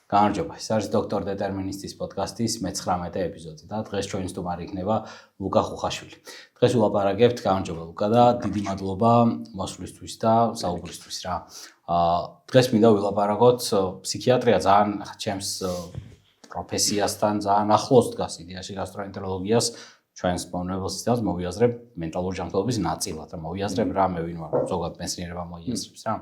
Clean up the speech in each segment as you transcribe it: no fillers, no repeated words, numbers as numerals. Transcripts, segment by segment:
გამარჯობა. ეს არის დოქტორ დეტერმინისტის პოდკასტის მე-19 ეპიზოდი და დღეს ჩვენი სტუმარი იქნება ლუკა ხუხაშვილი. დღეს ვილაპარაკებთ, გამარჯობა ლუკა და დიდი მადლობა მოსვლისთვის და საუბრისთვის რა. დღეს მინდა ვილაპარაკოთ ფსიქიატრია ძალიან ჩემს პროფესიასთან ძალიან ახლოს დგას იდეაში გასტროენტეროლოგიას ჩვენს მომნებელ სისტემას მოვიაზრებ მენტალური ჯანმრთელობის ნაწილად რა მოვიაზრებ რა მე ვინ ვარ ზოგადად მეცნიერება მოიაზრებს რა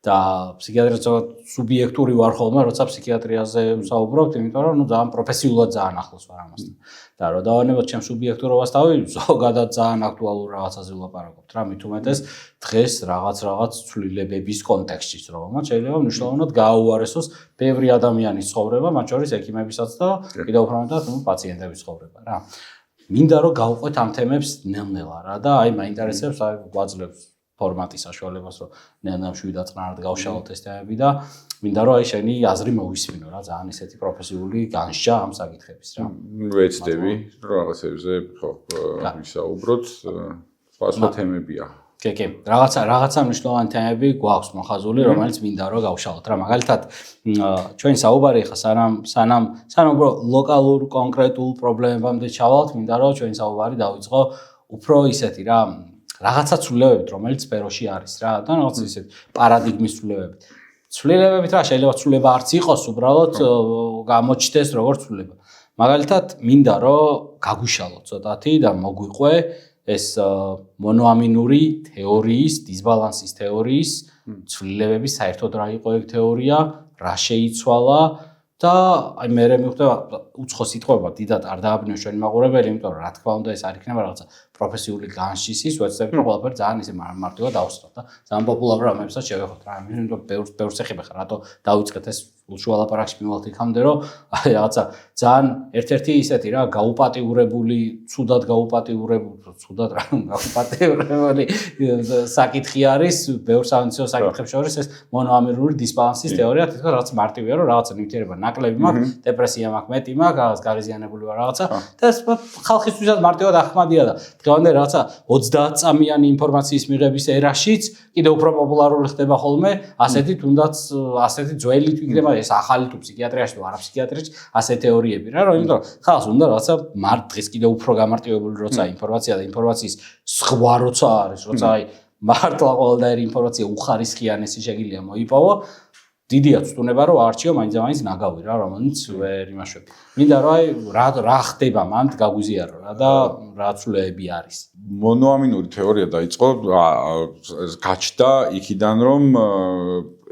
და ფსიქიატრია ზოგადად სუბიექტური ვარ ხოლმე როცა ფსიქიატრიაზე ვსაუბრობთ იმიტომ რომ ნუ ძალიან პროფესიულად ძალიან ახლოს ვარ ამასთან და რო დავანებოთ ჩემს სუბიექტურობას თავი ზოგადად ძალიან აქტუალურ რაღაცაზე ვლაპარაკობთ რა მით უმეტეს დღეს რაღაც ცვლილებების კონტექსტში რომელმაც შეიძლება მნიშვნელოვნად გააუარესოს ბევრი ადამიანის ცხოვრება მათ შორის ექიმებისაც და კიდევ უფრო მეტად პაციენტების ცხოვრება რა მინდა რომ გავყვეთ ამ თემებს ნელ-ნელა რა და აი მაინტერესებს აი გვაძლევს ფორმატის საშუალებას რომ ნელ-ნელა შვიდაწყნარად გავშალოთ ეს თემები და მინდა რომ აი შენი აზრი მოვისმინო რა ძალიან ისეთი პროფესიული განსჯა ამ საკითხების რა ვეცდები რომ რაღაცებზე ხო ვისაუბროთ სხვა თემებია კი, რაღაცა მნიშვნელოვანი თემები გვაქვს მოხაზული, რომელიც მინდა რომ გავშალოთ რა. მაგალითად, ჩვენი საუბარი ხა სანამ ლოკალურ კონკრეტულ პრობლემებამდე ჩავალთ, მინდა რომ ჩვენი საუბარი დავიწყო უფრო ისეთი რა, რაღაცა ცვლილებებით, რომელიც სფეროში არის რა და რაღაც ისეთი პარადიგმის ცვლილებებით. ცვლილებებით რა, შეიძლება ცვლილება არც იყოს, უბრალოდ გამოჩნდეს როგორც ცვლილება. მაგალითად, მინდა რომ გაგვიშალოთ ცოტათი და მოგვიყვე ეს მონოამინური თეორიის, დისბალანსის თეორიის ცვლილებების საერთოდ რა იყო ეგ თეორია, რა შეიცვალა და აი მე მივხვდება უცხო სიტყვება დიდად არ დააბნიო ჩვენი მაყურებელი, იმიტომ რომ რა თქმა უნდა ეს არ იქნება რაღაცა პროფესიული განშისის, ვეცდებით რომ ყველაფერი ძალიან ისე მარტივად დავსწროთ და ძალიან პოპულარულ რამებსაც შევეხოთ რა, იმიტომ ბევრს ეხება ხა რატო დავიწყეთ ეს უშუალო ლაპარაკში მივალთ იქამდე რომ აი რაღაცა ძალიან ერთ-ერთი ისეთი რა გაუპატიურებული საკითხი არის ბევრ სამედიცინო საკითხებს შორის ეს მონოამინური დისბალანსის თეორია თითქოს რაღაც მარტივია რომ რაღაცა ნივთიერება ნაკლები მაქვს დეპრესია მაქვს მეტი მაქვს რაღაც გაღიზიანებული ვარ რაღაცა და ეს ხალხისთვისაც მარტივად ახმადია და დღევანდელ რაღაცა 30 წამიანი ინფორმაციის მიღების ერაშიც კიდევ უფრო პოპულარული ხდება ხოლმე ასეთი თუნდაც ასეთი ძველი იქნება ეს ახალი თუ ფსიქიატრიაში თუ არა ფსიქიატრიაში ასე თეორიები რა რომ იმიტომ ხალხს უნდა რაღაცა დღეს კიდევ უფრო გამარტივებული როცა ინფორმაცია და ინფორმაციის სხვა როცა არის როცა აი მართლა ყველდაერი ინფორმაცია უხარისხიანესი შეგიძლია მოიპოვო დიდია ცდუნება რომ არჩიო მაინც ნაგავი რა რომელიც ვერ იმაშვები მინდა რომ აი რა ხდება მანდ გაგვიზიარო რა და რა ცვლილებები არის მონოამინური თეორია დაიწყო გაჩნდა იქიდან რომ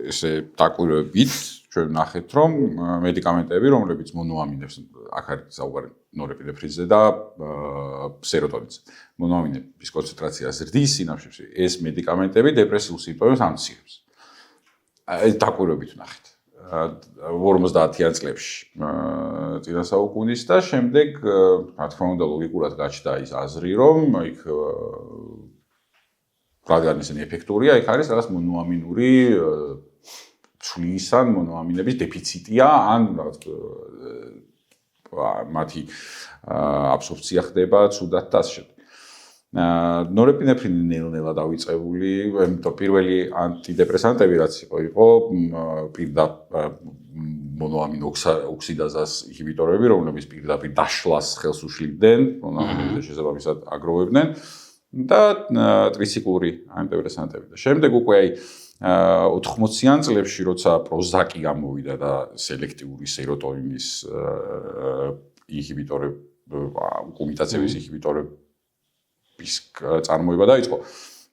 ესე დაკვირვებით ჩვენ ნახეთ რომ მედიკამენტები რომლებიც მონოამინებს აქ არის საუბარი ნორეპინეფრინზე და სეროტონინზე მონოამინების კონცენტრაცია ზრდის სინაფსებში ეს მედიკამენტები დეპრესიულ სიმპტომებს ამცირებს ეს დაკვირვებით ნახეთ 50-იან წლებში წინა საუკუნის და შემდეგ რა თქმა უნდა ლოგიკურად გაჩნდა ის აზრი რომ იქ რადგან ისინი ეფექტურია იქ არის რაღაც მონოამინური ცვლისან მონოამინების დეფიციტია ან რაღაც მათი აბსორბცია ხდება ცუდად და ასე შემდეგ ნორეპინეფრინი ნელ-ნელა დავიწყებული, იმიტომ პირველი ანტიდეპრესანტები რაც იყო პირდაპირ მონოამინ ოქსიდაზას ინჰიბიტორები, რომლებიც პირდაპირ დაშლას ხელს უშლიდნენ, მონოამინის შესაბამისად აგროვებდნენ და ტრიციკლური ანტიდეპრესანტები. და შემდეგ უკვე აი 80-იან წლებში როცა პროზაკი გამოვიდა და სელექტიური სეროტონინის ინჰიბიტორები, კომუტაციების ინჰიბიტორები წარმოება დაიწყო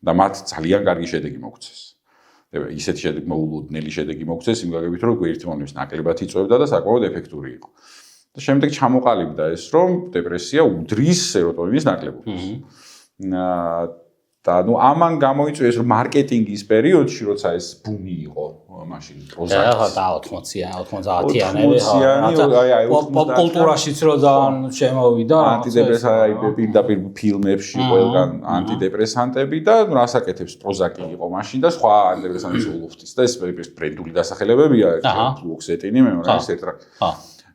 და მათ ძალიან კარგი შედეგი მოგვცეს. ისეთი შედეგი მოულოდნელი შედეგი მოგვცეს იმ გაგებით რომ გვერდით მონების ნაკლებად იწვევდა და საკმაოდ ეფექტური იყო. და შემდეგ ჩამოყალიბდა ეს რომ დეპრესია უდრის სეროტონინის ნაკლებობას. და ნუ ამან გამოიწვიეს რომ მარკეტინგის პერიოდში როცა ეს ბუმი იყო მაშინ პროზაკის და 90-იანები პოპ კულტურაშიც რო ძალიან შემოვიდა ანტიდეპრესანტები პირდაპირ ფილმებში ყველგან ანტიდეპრესანტები და რასაკეთებს პროზაკი იყო მაშინ და სხვა ანტიდეპრესანტების ულუფტის და ეს ბრენდული დასახელებებია ფლუქსეტინი მეორე სეტრა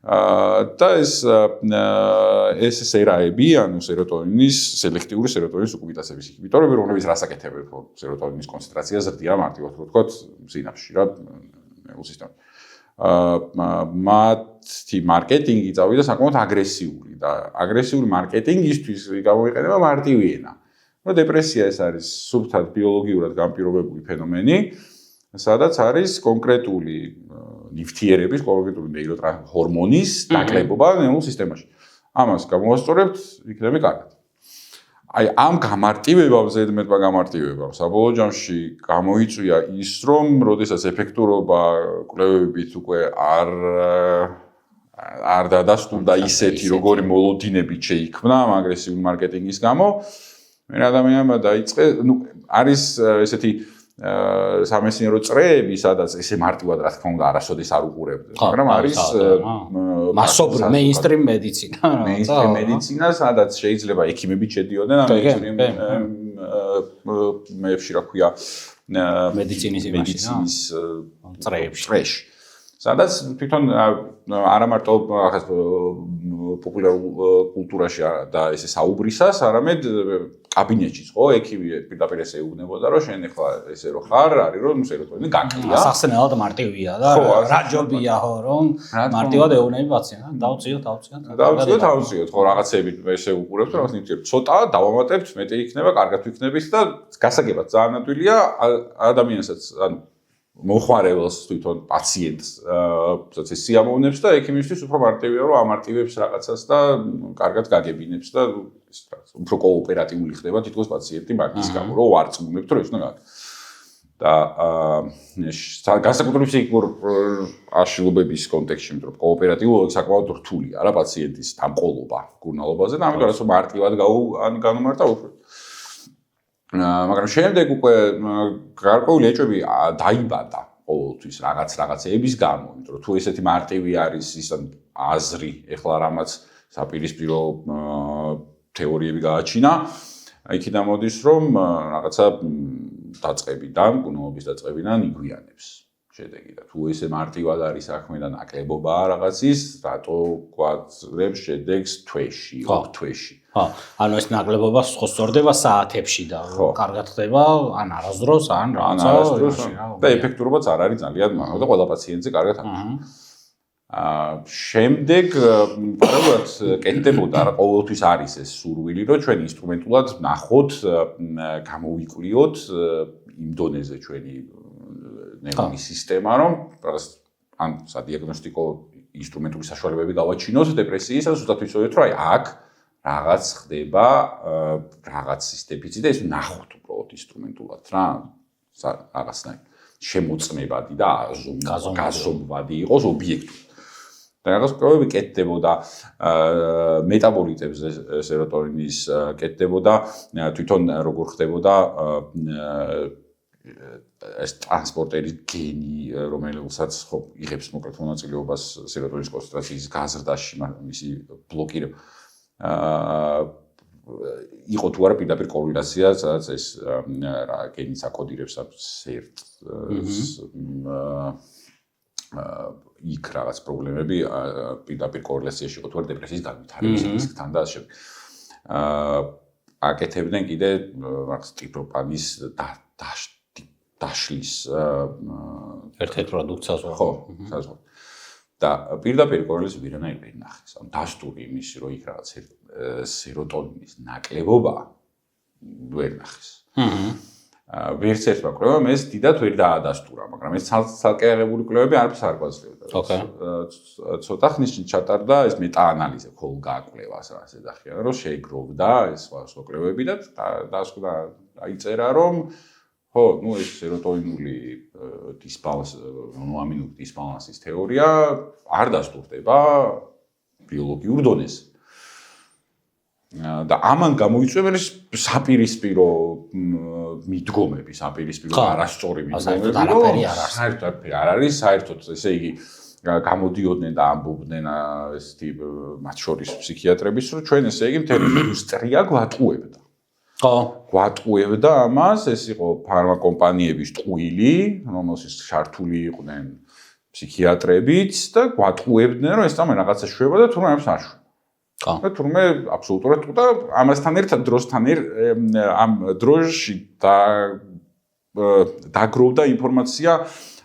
და ეს სერაები, ანუ სეროტონინის, სელექტიური სეროტონინის უკუპიტაციების ინჰიბიტორები, რომლებიც რასაკეთებენ, სეროტონინის კონცენტრაცია ზრდია მარტივად, ვთქვათ, სინაფსში რა, ნერვულ სისტემაში. მათი მარკეტინგი წავიდა საკმაოდ აგრესიული და აგრესიული მარკეტინგისთვის გამოიყენება მარტივი ენა. დეპრესია ეს არის სუფთად ბიოლოგიურად განპირობებული ფენომენი, სადაც არის კონკრეტული ნივთიერების, კონკრეტული ნეიროჰორმონის დაკლებობა ნერვულ სისტემაში. ამას გამოვასწორებთ, იქნება კარგად. აი ამ გამარტივებამ, ზედმეტმა გამარტივებამ საბოლოო ჯამში გამოიწვია ის, რომ როდესაც ეფექტურობა კვლევებით უკვე არ დადასტურდა ისეთი, როგორი მოლოდინებით შეიქმნა ამ აგრესიული მარკეტინგის გამო, მე ადამიანმა დაიწყე, არის ესეთი სამეცნიერო წრეები, სადაც ესე მარტივად რა თქმა უნდა არასოდეს არ უყურებდეს, მაგრამ არის მასობრივ მეინსტრიმ მედიცინა, მეინსტრიმ მედიცინა, სადაც შეიძლება ექიმები შედიოდნენ ამ მეინსტრიმ მეებში, რა ქვია, მედიცინის წრეებში. სადაც თვითონ არა მარტო პოპულარულ კულტურაში და ესე საუბრისას, არამედ კაბინეტშიც ხო ექიმი პირდაპირ ესე ეუბნებოდა, რომ შენ ახლა ესე რო ხარ, არის რომ სეროტონინი გაკლია. სახსენელად მარტივია და რა ჯობია ხო რომ მარტივად ეუბნები პაციენტს. დავუწიოთ ხო რაღაცები ესე უყურებთ, რაღაც ნივთიერებ. ცოტა დავამატებთ, მეტი იქნება, კარგად ვიქნებით და გასაგებად ძალიან ადვილია ადამიანსაც ანუ მოხმარებელს თვითონ პაციენტს ეს სიამოვნებს და ექიმისთვის უფრო მარტივია რომ ამარტივებს რაღაცას და კარგად გაგებინებს და უფრო კოოპერატიული ხდება თითქოს პაციენტი მაგის გამო რომ ვარწმუნებთ რომ ეს უნდა გაკეთდეს და განსაკუთრებით ფსიქიკურ აშლობების კონტექსტში იმიტომ რომ კოოპერატიულობა საკმაოდ რთულია რა პაციენტის დამყოლობა გურნალობაზე და ამიტომ რაც მარტივად განუმარტა უფრო მაგრამ შემდეგ უკვე გარკვეული ეჭვები დაიბადა ყოველთვის რაღაცეების გამო, იმიტომ რომ თუ ესეთი მარტივი არის ის აზრი, ეხლა რამაც საპირისპირო თეორიები გააჩინა, იქიდან მოდის რომ რაღაცა დაწყებიდან, კუნოობის დაწყებიდან იგვიანებს შედეგი და თუ ესე მარტივად არის საქმე და ნაკლებობაა რაღაცის, რატო გვაძლევს შედეგს თვეში, 2 თვეში. ანუ ეს ნაკლებობა სწორდება საათებში და კარგად ხდება ან არასდროს ან რაღაცა და ეფექტურობაც არ არის ძალიან მაგარი და ყველა პაციენტზე კარგად არის. შემდეგ პარალელურად კეთდებოდა რა ყოველთვის არის ეს სურვილი რომ ჩვენ ინსტრუმენტულად ნახოთ, გამოვიკვლიოთ იმ დონეზე ჩვენი ნერვული სისტემა რომ ან სადიაგნოსტიკო ინსტრუმენტული საშუალებები გავაჩინოთ დეპრესიის და ზუსტად ვიცოდეთ რომ აი აქ რაღაც ხდება რაღაცის დეფიციტი და ეს ნახოთ უბრალოდ ინსტრუმენტულად რა რაღაცნაირ შემოწმებადი და გაზომვადი იყოს ობიექტური და რაღაც პრობლემები კეთდებოდა მეტაბოლიტებზე სეროტონინის კეთდებოდა თვითონ როგორ ხდებოდა ეს ტრანსპორტერის გენი რომელსაც ხო იღებს მოკლედ მონაწილეობას სეროტონის კონცენტრაციის გაზრდაში მისი ბლოკირება იყო თუ არა პირდაპირ კორელაცია, სადაც ეს რა გენი საკოდირებს სერტ იქ რაღაც პრობლემები პირდაპირ კორელაციაში იყო თუ არა დეპრესიის განვითარების რისკთან და ასე. აკეთებდნენ კიდე რაღაც ტრიპტოფანის დაშლის ერთ-ერთ პროდუქტს ხო, საზღვარგარეთ. და პირდაპირ კორელაცია ვერანაირ ვერ ნახეს. ამ დასტური იმისი რომ იქ რაღაც სეროტონინის ნაკლებობა ვერ ნახეს. ვერც ერთმა კვლევამ ეს დიდად ვერ დაადასტურა, მაგრამ ეს ცალკე აღებული კვლევები არაფერს არ გვაძლევდა. ცოტა ხნის წინ ჩატარდა ეს მეტაანალიზა ხოლგა კვლევას რა ზედახიან, რომ შეიგროვდა ეს სხვა კვლევები და დაიწერა რომ ხო, ну ეს სეროტონინული მონოამინური დისბალანსის თეორია არ დასტურდება ბიოლოგიურ დონეზე. და ამან გამოიწვევენ საპირისპირო მიდგომები, საპირისპირო არასწორი მიდგომები, საერთოდ არ არის, საერთოდ ესე იგი გამოდიოდნენ და ამბობდნენ ესეთი მათ შორის ფსიქიატრების, რომ ჩვენ ესე იგი მთელი ინდუსტრია გვატყუებდა. გვატყუებდა ამას, ეს იყო ფარმაკომპანიების ტყუილი, რომელშიც ჩართული იყვნენ ფსიქიატრებიც და გვატყუებდნენ, რომ ეს თამე რაღაცა შვება და თურმე ამას არ შვება. და თურმე აბსოლუტურად და ამასთან ერთად დროსთან ამ დროში დაგროვდა ინფორმაცია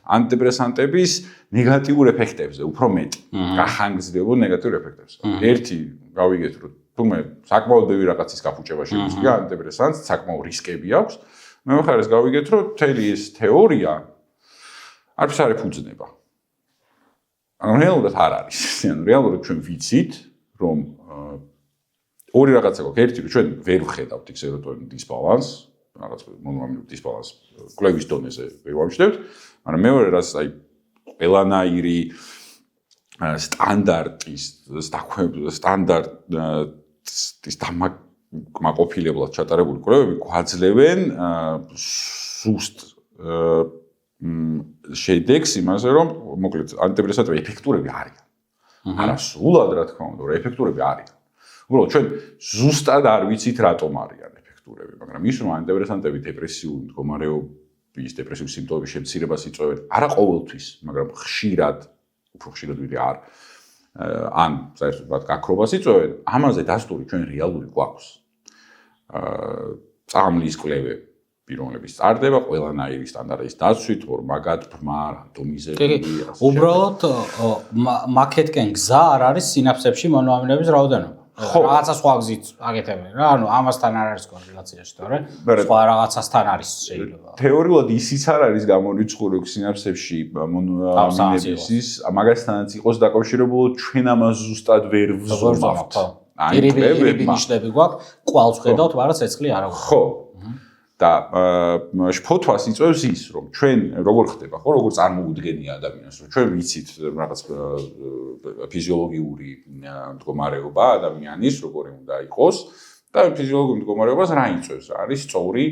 ანტიდეპრესანტების ნეგატიურ ეფექტებზე, უფრო მეტი. გახანგრძლივებულ ნეგატიურ ეფექტებზე. ერთი გავიგეთ, რომ თუმე საკმაოდ ბევრი რაღაცის გაფუჭება შეგვიძლია ანტიდეპრესანტს, საკმაოდ რისკები აქვს. მეუხარეს გავიგეთ, რომ მთელი ეს თეორია არც არ ეფუძნება. ანუ რეალურად არ არის. ანუ რეალურად ჩვენ ვიცით, რომ ორი რაღაცა გვაქვს. ერთი, რომ ჩვენ ვერ ვხედავთ იქ სეროტონინის დისბალანსს, რაღაც მონოამინური დისბალანსს კლევის დონეზე ვერ ვამჩნევთ, მაგრამ მეორე რაც აი ყველანაირი სტანდარტის დამაკმაყოფილებლად ჩატარებული კვლევები გვაძლევენ ზუსტ შედეგს იმაზე, რომ მოკლედ ანტიდეპრესანტები ეფექტურები არიან. არა სრულად რა თქმა უნდა, რომ ეფექტურები არიან. უბრალოდ ჩვენ ზუსტად არ ვიცით რატომ არიან ეფექტურები, მაგრამ ის რომ ანტიდეპრესანტები დეპრესიული მდგომარეობის, დეპრესიული სიმპტომების შემცირებას იწვევენ, არა ყოველთვის, მაგრამ ხშირად, უფრო ხშირად ვიდრე არ ან საერთოდ გაქრობას იწვევენ, ამაზე დასტური ჩვენ რეალური გვაქვს. წამლის კვლევები რომლებიც წარდება ყველანაირი სტანდარტის დაცვით, ორმაგად, ბრმა, რანდომიზებული. უბრალოდ მაკეთკენ გზა არ არის სინაფსებში მონოამინების რაოდენობა. რაღაცა სხვა გზით აკეთებენ რა, ანუ ამასთან არ არის კორელაციაში, თორე სხვა რაღაცასთან არის შეიძლება. თეორიულად ისიც არ არის გამორიცხული სინაფსებში მონოამინების, მაგასთანაც იყოს დაკავშირებული ჩვენ ამას ზუსტად ვერ ვზრუნავთ. პირები ნიშნები გვაქვს, კვალს ხედავთ, მაგრამ ცეცხლი არ აქვს. ხო. და შფოთვას იწვევს ის, რომ ჩვენ როგორ ხდება, ხო, როგორ წარმოუდგენია ადამიანს, რომ ჩვენ ვიცით რაღაც ფიზიოლოგიური მდგომარეობა ადამიანის, როგორი უნდა იყოს და ფიზიოლოგიურ მდგომარეობას რა იწვევს, არის სწორი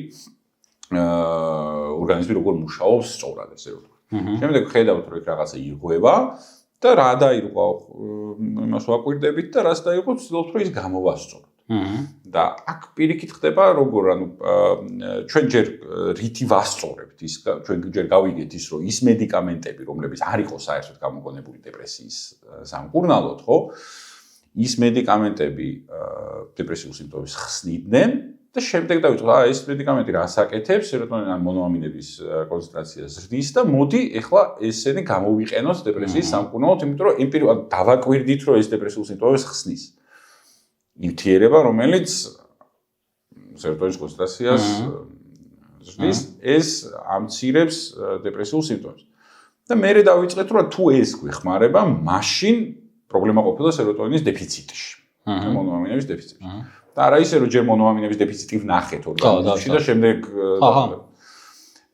ორგანიზმი როგორ მუშაობს სწორად, ესე ვთქვი. შემდეგ ხედავთ, რომ იქ რაღაცა ირღვევა და რა დაირღვა იმას ვაკვირდებით და რას დაირღვა, ვცდილობთ, რომ ის გამოვასწოროთ. და აქ პირიქით ხდება როგორ, ანუ ჩვენ ჯერ რითი ვასწორებთ ის, ჩვენ ჯერ გავიგეთ ის, რომ ის მედიკამენტები, რომლებიც არ იყო საერთოდ გამოგონებული დეპრესიის სამკურნალოდ, ხო? ის მედიკამენტები დეპრესიულ სიმპტომებს ხსნიდნენ და შემდეგ დავიწყოთ, ეს მედიკამენტი რას აკეთებს, სეროტონინ ან მონოამინების კონცენტრაციას ზრდის და მოდი ეხლა ესენი გამოვიყენოთ დეპრესიის სამკურნალოდ, იმიტომ რომ ემპირიულად დავაკვირდით, რომ ეს დეპრესიულ სიმპტომებს ხსნის. ნივთიერება, რომელიც სეროტონის კონცენტრაციას ზრდის, ეს ამცირებს დეპრესიულ სიმპტომებს. და მე დავიწყეთ, რომ თუ ეს გვეხმარება, მაშინ პრობლემა ყოფილა სეროტონის დეფიციტში, მონოამინების დეფიციტში. და არა ისე, რომ ჯერ მონოამინების დეფიციტი ვნახეთ ორგანიზმში და შემდეგ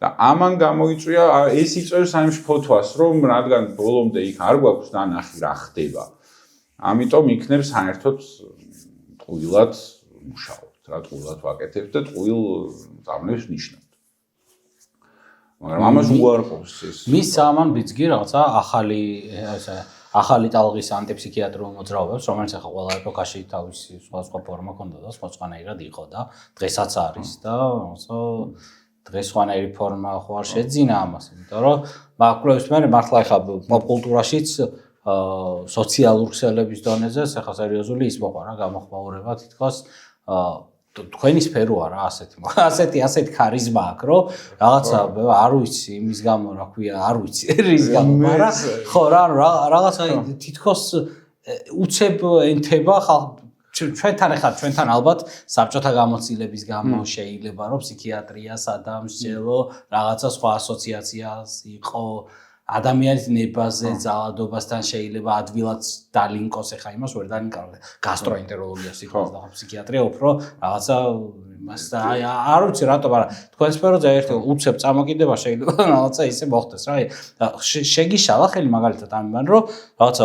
და ამან გამოიწვია ეს იწვევს ამ შფოთვას, რომ რადგან ბოლომდე იქ არ გვაქვს დანახი რა ხდება. ამიტომ იქნებ საერთოდ ტყუილად მუშაობთ, რა ტყუილად ვაკეთებთ და ტყუილ წამლებს ნიშნავთ. მაგრამ ამას უარყოფს ეს. მის ამან ბიძგი რაღაცა ახალი ტალღის ანტიფსიქიატრიულ მოძრაობებს, რომელიც ახლა ყველა ეპოქაში თავისი სხვა ფორმა ჰქონდა და სხვანაირად იყო და დღესაც არის და რაღაცა დღეს სხვანაირი ფორმა ხო არ შეძინა ამას, იმიტომ რომ მაკვლევის მე მართლა ახლა პოპკულტურაშიც სოციალურ ქსელების დონეზე ახლა სერიოზული ის მოყვა რა გამოხმაურება თითქოს თქვენი სფერო არა ასეთი ქარიზმა აქვს რომ რაღაცა არ ვიცი იმის გამო რა ქვია არ ვიცი რის გამო მაგრამ ხო რა რაღაცა თითქოს უცებ ენთება ჩვენთან ალბათ საბჭოთა გამოცდილების გამო შეიძლება რომ ფსიქიატრია სადამს ჯელო რაღაცა სხვა ასოციაციას იყო ადამიანის ნებაზე ძალადობასთან შეიძლება ადვილად დალინკოს ეხა იმას ვერ დალინკავ გასტროენტეროლოგიას იყოს და ფსიქიატრია უფრო რაღაცა იმას არ ვიცი რატო მაგრამ თქვენ სფეროზე ერთი უცებ წამოკიდება შეიძლება რაღაცა ისე მოხდეს რა შეგიშალა ხელი მაგალითად ამან რომ რაღაცა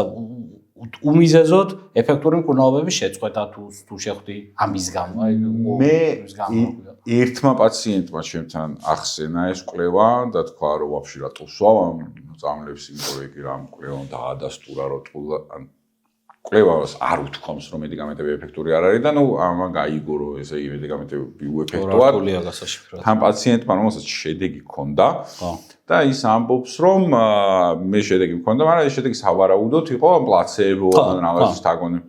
უმიზეზოდ ეფექტური მკურნალობების შეწყვეტა თუ შეხვდი ამის გამო მე ერთმა პაციენტმა ჩემთან ახსენა ეს კვლევა და თქვა რომ ვაფშე რატო სვავ ამ წამლებს იმიტომ იგი რა კვლევა დაადასტურა რომ კვლევას არ უთქვამს რომ მედიკამენტები ეფექტური არ არის და ნუ ამან გაიგო რომ ესე იგი მედიკამენტები უეფექტოა ამ პაციენტმა რომელსაც შედეგი ჰქონდა და ის ამბობს რომ მე შედეგი მქონდა მაგრამ ეს შედეგი სავარაუდოდ იყო პლაცებო ან რაღაცის თაგონი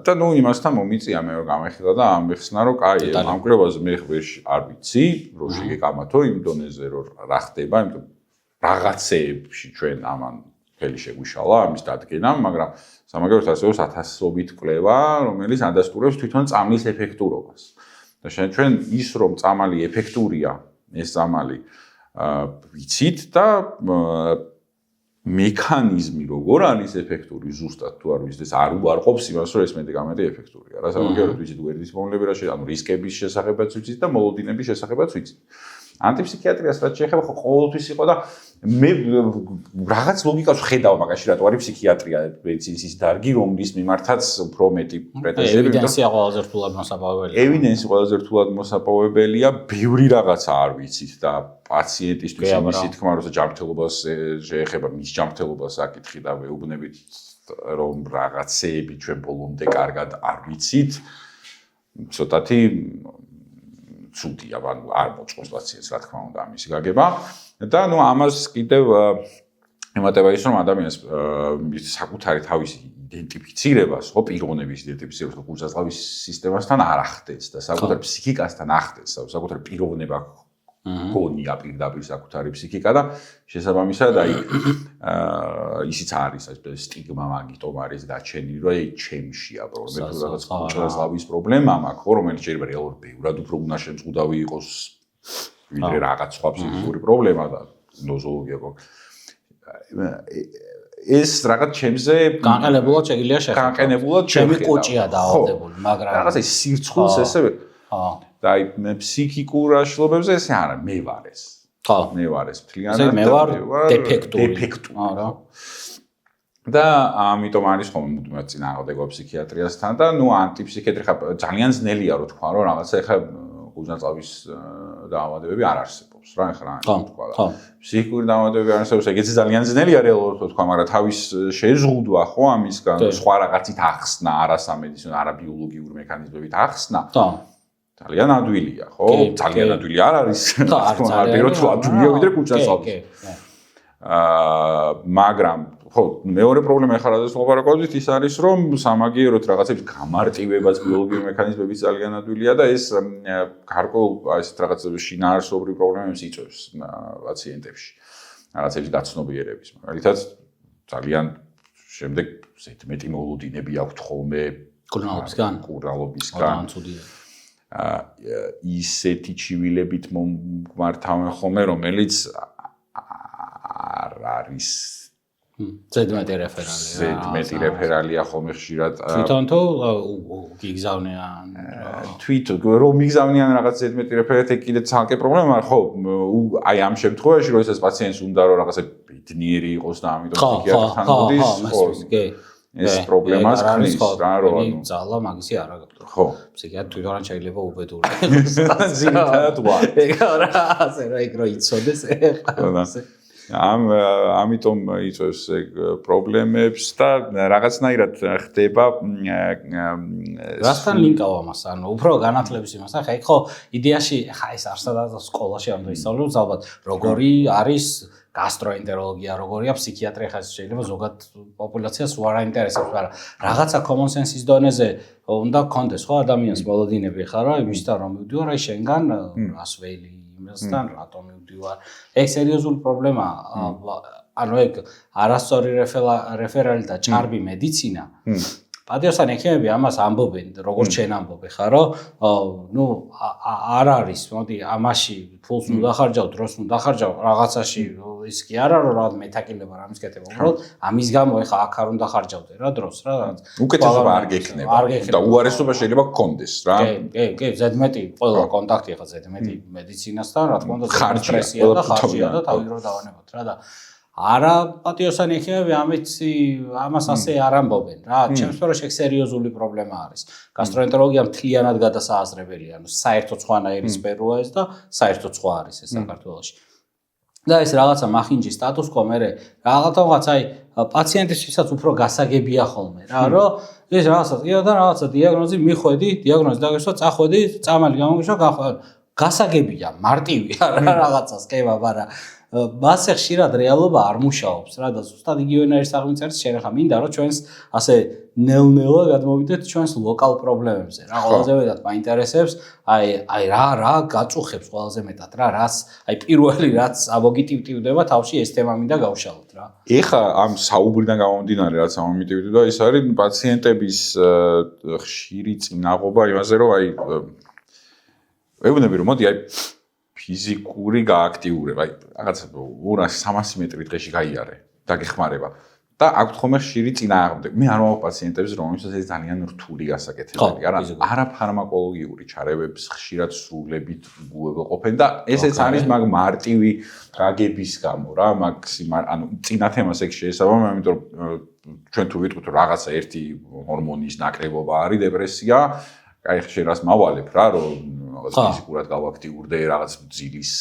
და ნუ იმასთან მომიწია მე რომ გამეხილა და ამეხსნა რომ კაი ამ კვლევაზე მე ვერ არ ვიცი რომ შეგეკამათო იმ დონეზე რომ რა ხდება იმიტომ რაღაცეებში ჩვენ ამან ფელი შეგვიშალა ამის დადგენამ, მაგრამ სამაგიეროდ არსებობს ათასობით კვლევა, რომელიც ადასტურებს თვითონ წამლის ეფექტურობას. და ჩვენ ის რომ წამალი ეფექტურია, ეს წამალი ვიცით და მექანიზმი როგორ არის ეფექტური ზუსტად თუ არ ვიცით, ეს არ უარყოფს იმას, რომ ეს მედიკამენტი ეფექტურია. რა სამაგიეროდ ვიცით გვერდის მომლებერაში, ანუ რისკების შესახებაც ვიცით და მოლოდინების შესახებაც ვიცით. ანტიფსიქიატრიას რაც შეეხება ხო ყოველთვის იყო და მე რაღაც ლოგიკას ვხედავ მაგაში რატო არის ფსიქიატრია მედიცინის დარგი რომლის მიმართაც უფრო მეტი პრეტენზიები ევიდენსია ყველაზე რთულად მოსაპოვებელია ევიდენსი ყველაზე რთულად მოსაპოვებელია ბევრი რაღაცა არ ვიცით და პაციენტისთვის მისი თქმა როცა ჯანმრთელობას შეეხება მის ჯანმრთელობას აკითხი და ვეუბნებით რომ რაღაცეები ჩვენ ბოლომდე კარგად არ ვიცით ცოტათი ცუდია, ანუ არ მოწყობს პაციენტს, რა თქმა უნდა, ამისი გაგება. და ნუ ამას კიდევ ემატება ის, რომ ადამიანს საკუთარი თავისი იდენტიფიცირებას, ხო, პიროვნების იდენტიფიცირებას გულწრფელის სისტემასთან არ ახდენს და საკუთარ ფსიქიკასთან ახდენს, საკუთარ პიროვნება გონია პირდაპირ საკუთარი ფსიქიკა და შესაბამისად აი ისიც არის სტიგმა მაგიტომ არის გაჩენილი რომ აი ჩემშია პრობლემა თუ რაღაც გულწრფელის პრობლემა მაქვს ხო რომელიც შეიძლება რეალურად ბევრად უფრო უნაშემწუდავი იყოს ვიდრე რაღაც სხვა ფსიქიკური პრობლემა და ნოზოლოგია გვაქვს ეს რაღაც ჩემზე განყენებულად შეგიძლია შეხება განყენებულად ჩემი კოჭია დაავადებული მაგრამ რაღაც ის სირცხულს ესე და აი მე ფსიქიკურ აშლობებზე ესე არა მე ვარ ეს ხო მე ვარ ეს მთლიანად მე ვარ დეფექტური არა და ამიტომ არის ხომ მუდმივად წინააღმდეგობა ფსიქიატრიასთან და ნუ ანტიფსიქიატრი ხა ძალიან ძნელია რო თქვა რომ რაღაცა ეხა გულწრფელის დაავადებები არ არსებობს რა ეხლა თქვა და ფსიქიკური დაავადებები არ არსებობს ეგეც ძალიან ძნელია რეალურად თქვა მაგრამ თავის შეზღუდვა ხო ამისგან სხვა რაღაცით ახსნა არასამედიცინო არაბიოლოგიური მექანიზმებით ახსნა ძალიან ადვილია, ხო? ძალიან ადვილი არ არის. არ ბევრად ადვილია ვიდრე გულწრფელს. მაგრამ ხო, მეორე პრობლემა ახლა რადგან ლაპარაკობთ ის არის რომ სამაგიეროდ რაღაცების გამარტივებას ბიოლოგიური მექანიზმები ძალიან ადვილია და ეს გარკვეულ ესეთ რაღაცების შინაარსობრივ პრობლემებს იწვევს პაციენტებში. რაღაცების გაცნობიერების. მაგალითად ძალიან შემდეგ ზედმეტი მოლოდინები აქვთ ხოლმე კურნალობისგან. ისეთი ჩივილებით მომართავენ ხოლმე, რომელიც არ არის ზედმეტი რეფერალია. ზედმეტი რეფერალია ხოლმე ხშირად. თვითონ თუ გიგზავნიან თვითონ რომ მიგზავნიან რაღაც ზედმეტი რეფერალია კიდე ცალკე პრობლემა, ხო, აი ამ შემთხვევაში როდესაც პაციენტს უნდა რომ რაღაცა ბედნიერი იყოს და ამიტომ ფსიქიატრთან მოდის, ხო, ეს პრობლემას ხნის რა რომ ძალა მაგისი არ აქვს. ხო. ფსიქიატრი თვითონ შეიძლება უბედური იყოს. ზინთად ვარ. ეგ რა ასე რა ეგ რო იცოდეს ეხლა. ამიტომ იწვევს ეგ პრობლემებს და რაღაცნაირად ხდება რასთან ლინკავ ამას ანუ უფრო განათლების იმას ახლა ხო იდეაში ხა ეს არსად სკოლაში ამ დროს ისწავლებს ალბათ როგორი არის გასტროენტეროლოგია როგორია ფსიქიატრია ხა შეიძლება ზოგად პოპულაციას უარ აინტერესებს მაგრამ რაღაცა common sense-ის დონეზე უნდა გქონდეს ხო ადამიანს მოლოდინები ხარ რა იმისთან რომ მივდივარ აი შენგან რას ველი იმასთან რატო მივდივარ ეგ სერიოზული პრობლემაა ანუ ეგ არასწორი რეფერალი და ჭარბი მედიცინა პატიოსთან ექიმები ამას ამბობენ როგორც შენ ამბობ ხარ რომ ნუ არ არის მოდი ამაში ფულს უნდა ხარჯავ დროს უნდა ხარჯავ რაღაცაში ის კი არა რომ რაღაც მეთაკილება რამის კეთება უბრალოდ ამის გამო ეხა აქ არ უნდა ხარჯავდე რა დროს რა უკეთესობა არ გექნება და უარესობა შეიძლება გქონდეს რა კი ზედმეტი ყველა კონტაქტი ეხა ზედმეტი მედიცინასთან რა თქმა უნდა სტრესია და ხარჯია და თავი რო დავანებოთ რა და არა პატიოსთან ექიმები ამას ასე არ ამბობენ რა ჩემს თორეში ეგ სერიოზული პრობლემა არის გასტროენტეროლოგია მთლიანად გადასააზრებელია ანუ საერთოდ სხვანაირი სფეროა ეს და საერთოდ სხვა არის ეს საქართველოში და ეს რაღაცა მახინჯის სტატუს quo მე რაღაცა აი პაციენტისთვისაც უფრო გასაგებია ხოლმე რა რომ ეს რაღაცა კი და რაღაცა დიაგნოზი მიხვედი დიაგნოზი დაგესვა წახვედი წამალი გამოგიშვა გასაგებია მარტივია რა რაღაცას კი მაგრამ მასე ხშირად რეალობა არ მუშაობს რა და ზუსტად იგივენაირი საღმრიცარიც შენ ახლა მინდა რომ ჩვენს ასე ნელ-ნელა გადმოვიდეთ ჩვენს ლოკალ პრობლემებზე რა ყველაზე მეტად მაინტერესებს აი რა გაწუხებს ყველაზე მეტად რა რაც აი პირველი რაც ამოგიტივტივდება თავში ეს თემა მინდა გავშალოთ რა ეხა ამ საუბრიდან გამომდინარე რაც ამომიტივტივდება ის არის პაციენტების ხშირი წინაღობა იმაზე რომ აი ვეუბნები რომ მოდი აი ფიზიკური გააქტიურება, აი რაღაცა 200-300 მეტრი დღეში გაიარე და გეხმარება. და აქვთ ხოლმე ხშირი წინააღმდეგ. მე არ ვამაყ პაციენტებს, რომელსაც ეს ძალიან რთული გასაკეთებელი, არა ფარმაკოლოგიური ჩარევებს ხშირად სრულებით უგულებელყოფენ და ესეც არის მაგ მარტივი გაგების გამო რა, ანუ წინა თემას ეგ შეესაბამება, იმიტომ რომ ჩვენ თუ ვიტყვით რომ რაღაცა ერთი ჰორმონის ნაკლებობა არის დეპრესია, აი ხშირ რას მავალებ რა, რომ რაღაც ფიზიკურად გავაქტიურდე, რაღაც ძილის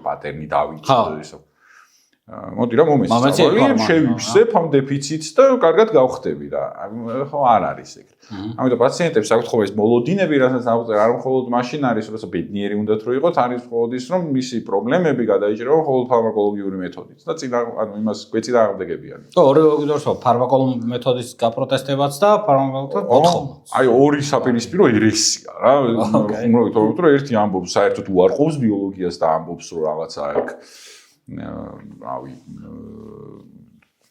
პატერნი დავიწყო ისო. მოდი რა მომესწავლე, შევიფსებ ამ დეფიციტს და კარგად გავხდები და ხო არ არის ეგრე. ამიტომ პაციენტებს აქვთ ხოლმე ეს მოლოდინები, რასაც არ მხოლოდ მაშინ არის, როცა ბედნიერი უნდათ რომ იყოთ, არის მხოლოდ ის, რომ მისი პრობლემები გადაიჭირება მხოლოდ ფარმაკოლოგიური მეთოდით და ანუ იმას გვეწინააღმდეგებიან. ხო, ორი ფარმაკოლოგიური მეთოდის გაპროტესტებაც და ფარმაკოლოგთა მოთხოვნაც. აი ორი საპირისპირო ერესია რა. უმრავლოდ რომ ერთი ამბობს საერთოდ უარყოფს ბიოლოგიას და ამბობს რომ რაღაცა აქ რავი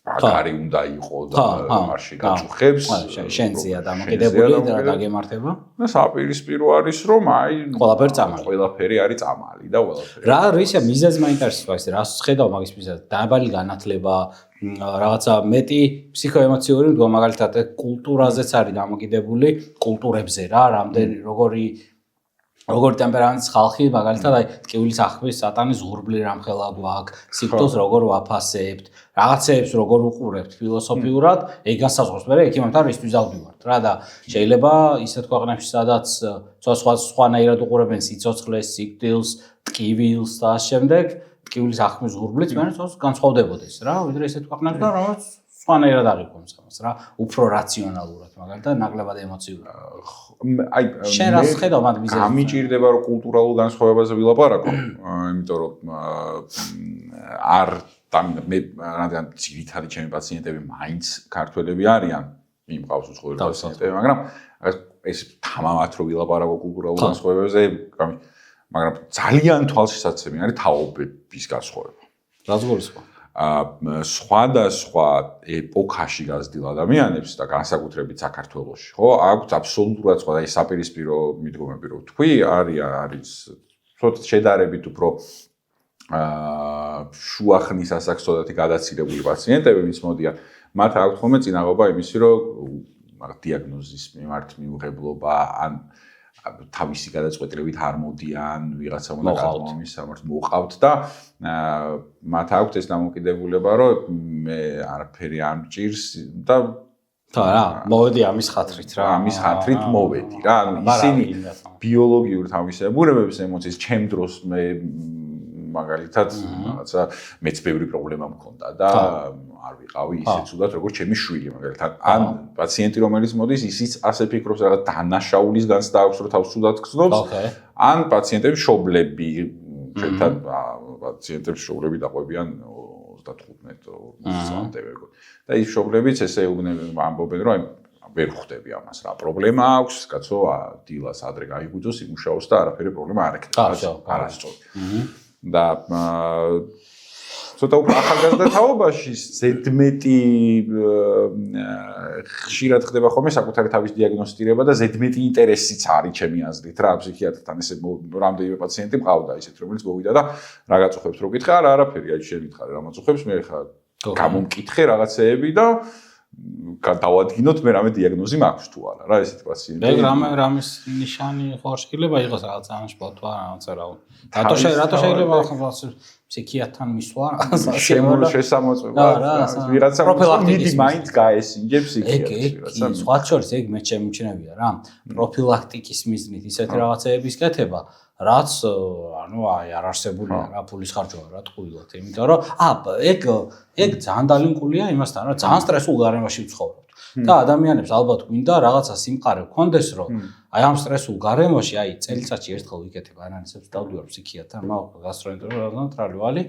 აგარი უნდა იყო და მარში გაჭუხებს შენზეა დამოკიდებული და დაგემართება და საპირისპირო არის რომ აი ყველაფერი არის წამალი და ყველაფერი რა რისა მიზეზი მაინტერესებს რას ხედავ მაგის მიზეზი დაბალი განათლება რაღაცა მეტი ფსიქოემოციური მდგომა მაგალითად კულტურაზეც არის დამოკიდებული კულტურებზე რა რამდენი როგორი ტემპერამენტის ხალხი მაგალითად აი ტკივილის ახბის სატანის ზღურბლი რამხელა გვაქვს სიკვდილს როგორ ვაფასებთ რაღაცეებს როგორ უყურებთ ფილოსოფიურად ეგ განსაზღვროს მე ექიმებთან რისთვის ავდივართ რა და შეიძლება ისეთ ქვეყნებში სადაც სხვანაირად უყურებენ სიცოცხლეს სიკვდილს ტკივილს და ამ შემდეგ ტკივილის ახბის ზღურბლიც მე განსხვავდებოდეს რა ვიდრე ისეთ ქვეყნებში და რომელიც სხვანაირად აღიქვამს ამას რა უფრო რაციონალურად მაგალითად ნაკლებად ემოციურად აი შენ რას ხედავ მაგ მიზეზს გამიჭირდება რომ კულტურალურ განსხვავებაზე ვილაპარაკო იმიტომ რომ არ მე რადგან ძირითადი ჩემი პაციენტები მაინც ქართველები არიან მიმყავს უცხოელი პაციენტები მაგრამ ეს თამამად რომ ვილაპარაკო კულტურალურ განსხვავებაზე მაგრამ ძალიან თვალშისაცემი არის თაობების განსხვავება რაც გულისხმობ სხვადასხვა ეპოქაში გაზრდილ ადამიანებს და განსაკუთრებით საქართველოში, ხო, აქვთ აბსოლუტურად სხვა და ეს საპირისპირო მიდგომები რო თქვი, არის ცოტა შედარებით უფრო შუახნის ასაკსოდათი გადაცილებული პაციენტები, ვინც მოდიან, მათ აქვთ ხოლმე წინაღობა იმისი, რომ დიაგნოზის მიმართ მიუღებლობა ან თავისი გადაწყვეტილებით არ მოდიან, ვიღაცა უნდა გადმომის სამართ მოყავთ და მათ აქვთ ეს დამოკიდებულება, რომ მე არაფერი არ მჭირს და რა, მოვედი ამის ხათრით რა. ამის ხათრით მოვედი რა. ანუ ისინი ბიოლოგიურ თავისებურებებს ემოციის ჩემ დროს მე მაგალითად რაღაცა მეც ბევრი პრობლემა მქონდა და არ ვიყავი ისე ცუდად როგორც ჩემი შვილი მაგალითად ან პაციენტი რომელიც მოდის ისიც ასე ფიქრობს რაღაც დანაშაულის განცდა აქვს რომ თავს ცუდად გრძნობს ან პაციენტების შობლები ჩემთან პაციენტების შობლები დაყვებიან 35-40 წლამდე ვეგო და ის შობლებიც ესე ამბობენ რომ ვერ ხვდები ამას რა პრობლემა აქვს კაცო დილას ადრე გაიგუძოს იმუშაოს და არაფერი პრობლემა არ ექნება არასწორი და ცოტა უფრო ახალგაზრდა თაობაში ზედმეტი ხშირად ხდება ხოლმე საკუთარი თავის დიაგნოსტირება და ზედმეტი ინტერესიც არის ჩემი აზრით რა ფსიქიატრთან ესე რამდენიმე პაციენტი მყავდა ისეთ რომელიც მოვიდა და რა გაწუხებს რო კითხე არაფერი აი შენ მითხარი რა მოწუხებს მე ხა გამომკითხე რაღაცეები და დავადგინოთ მე რამე დიაგნოზი მაქვს თუ არა რა ესეთი პაციენტი მე რამის ნიშანი ხო შეიძლება იყოს რაღაც ანშპლატვა რაღაცა რა რატო შეიძლება რაღაც ფსიქიატრთან მისვლა შესამოწმება ვიღაცა მიდი მაინც გაესინჯე ფსიქიატრს ეგ სხვა შორის ეგ მე შემიჩნევია რა პროფილაქტიკის მიზნით ისეთი რაღაცეების კეთება რაც ანუ აი არ არსებულია რა ფულის ხარჯვა რა ტყუილად იმიტომ რომ ეგ ძალიან დალინკულია იმასთან რა ძალიან სტრესულ გარემოში ვცხოვრობთ და ადამიანებს ალბათ გვინდა რაღაცა სიმყარე გქონდეს რომ აი ამ სტრესულ გარემოში აი წელიწადში ერთხელ ვიკეთებ ანალიზებს დავდივარ ფსიქიატრთან მაგ გასტროენტეროლოგთან ტრალივალი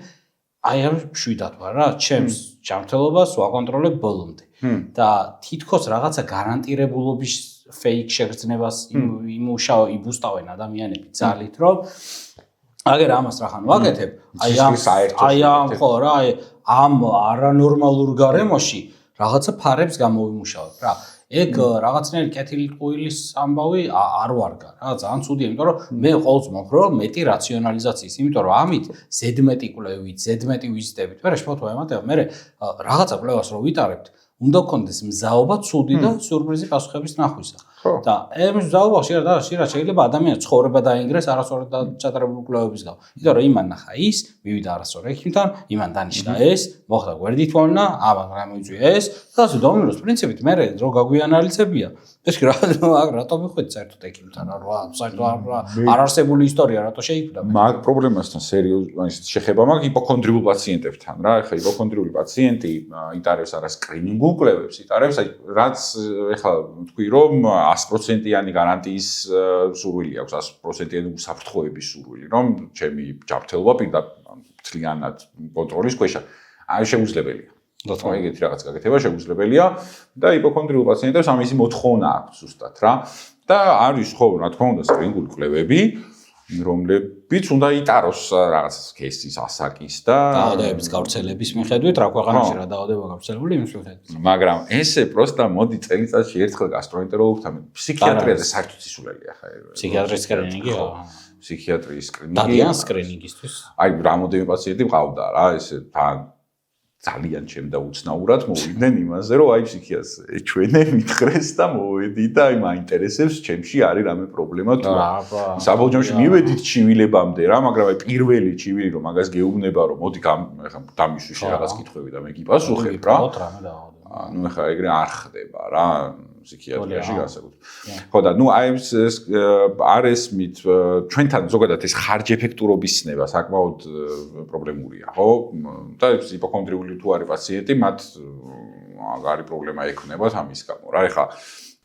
აი ამ შვიდად ვარ რა, ჩემს ჯანმრთელობას ვაკონტროლებ ბოლომდე. და თითქოს რაღაცა გარანტირებულობის fake შეგრძნებას იბუსტავენ ადამიანები ძალით, რომ აგერ ამას რახან ვაკეთებ, აი ამ ხო რა, ამ არანორმალურ გარემოში რაღაცა ფარებს გამოვიმუშავებ რა. ეგ რაღაცნაირი კეთილყვილის ამბავი არ ვარგა რა, ძალიან ცუდია, იმიტომ რომ მე ყოველთვის მომხრე რომ მეტი რაციონალიზაციის, იმიტომ რომ ამით ზედმეტი კვლევით, ზედმეტი ვიზიტებით, მე შევთვალე ამათება, მე რაღაცა კვლევას რო ვიტარებთ, უნდა გქონდეს მზაობა ცუდი და სიურპრიზი პასუხების ნახვისა. და ეს მზაობა შეიძლება შეიძლება ადამიანის ცხოვრება დაინგრეს არასწორად ჩატარებული კვლევების გამო. იმიტომ რომ იმან ნახა ის, მივიდა არასწორ ექიმთან, იმან დანიშნა ეს, მოხდა გვერდით მოვლენა, ამან გამოიწვია ეს, და ასე დომინოს პრინციპით მე რო გაგვიანალიზებია. ეს რატო მიხვედი საერთოდ ექიმთან რა, საერთოდ არარსებული ისტორია რატო შეიქმნა? მაგ პრობლემასთან სერიოზულად შეხება მაქვს იპოქონდრიულ პაციენტებთან რა. ეხლა იპოქონდრიული პაციენტი იტარებს არა სკრინინგულ კვლევებს, იტარებს აი რაც ეხლა თქვი რომ 100%-იანი გარანტიის სურვილი აქვს, 100%-იანი უსაფრთხოების სურვილი, რომ ჩემი ჯანმრთელობა პირდაპირ მთლიანად კონტროლის ქვეშა. აი შეუძლებელია. ეგეთი რაღაც გაკეთება შეუძლებელია და იპოქონდრიულ პაციენტებს ამისი მოთხოვნა აქვს ზუსტად რა. და არის ხო, რა თქმა უნდა, სკრინინგული კვლევები, რომლებიც უნდა იტაროს რაღაც კეისის ასაკის და დაავადების გავრცელების მიხედვით, რა ქვეყანაში რა დაავადება გავრცელებული იმის მიხედვით. მაგრამ ესე პროსტა მოდი წელიწადში ერთხელ გასტროენტეროლოგთან, ფსიქიატრიაზე საერთოდ სისულელია ხა. ფსიქიატრის სკრინინგი რა. ფსიქიატრის სკრინინგი. დადიან სკრინინგისთვის. აი რამოდენიმე პაციენტი მყავდა რა, ესე თან ძალიან ჩემდა უცნაურად მოვიდნენ იმაზე, რომ აი ფსიქიატრს ეჩვენე, მითხრეს და მოვედი და აი მაინტერესებს ჩემში არის რამე პრობლემა თუ არა. საბოლოოში მივედით ჩივილებამდე რა, მაგრამ აი პირველი ჩივილი რომ მაგას გეუბნება რომ მოდი ეხა დამისვიშე რაღაც კითხვები და მე გიპასუხებ რა. ნუ ეხა ეგრე არ ხდება რა ფსიქიატრიაში განსაკუთრებით. ხო და ნუ აი ეს არ ესმით ჩვენთან ზოგადად ეს ხარჯეფექტურობის ცნება საკმაოდ პრობლემურია, ხო? და იპოქონდრიული თუ არის პაციენტი, მათ მაგარი პრობლემა ექნებათ ამის გამო. რა ეხა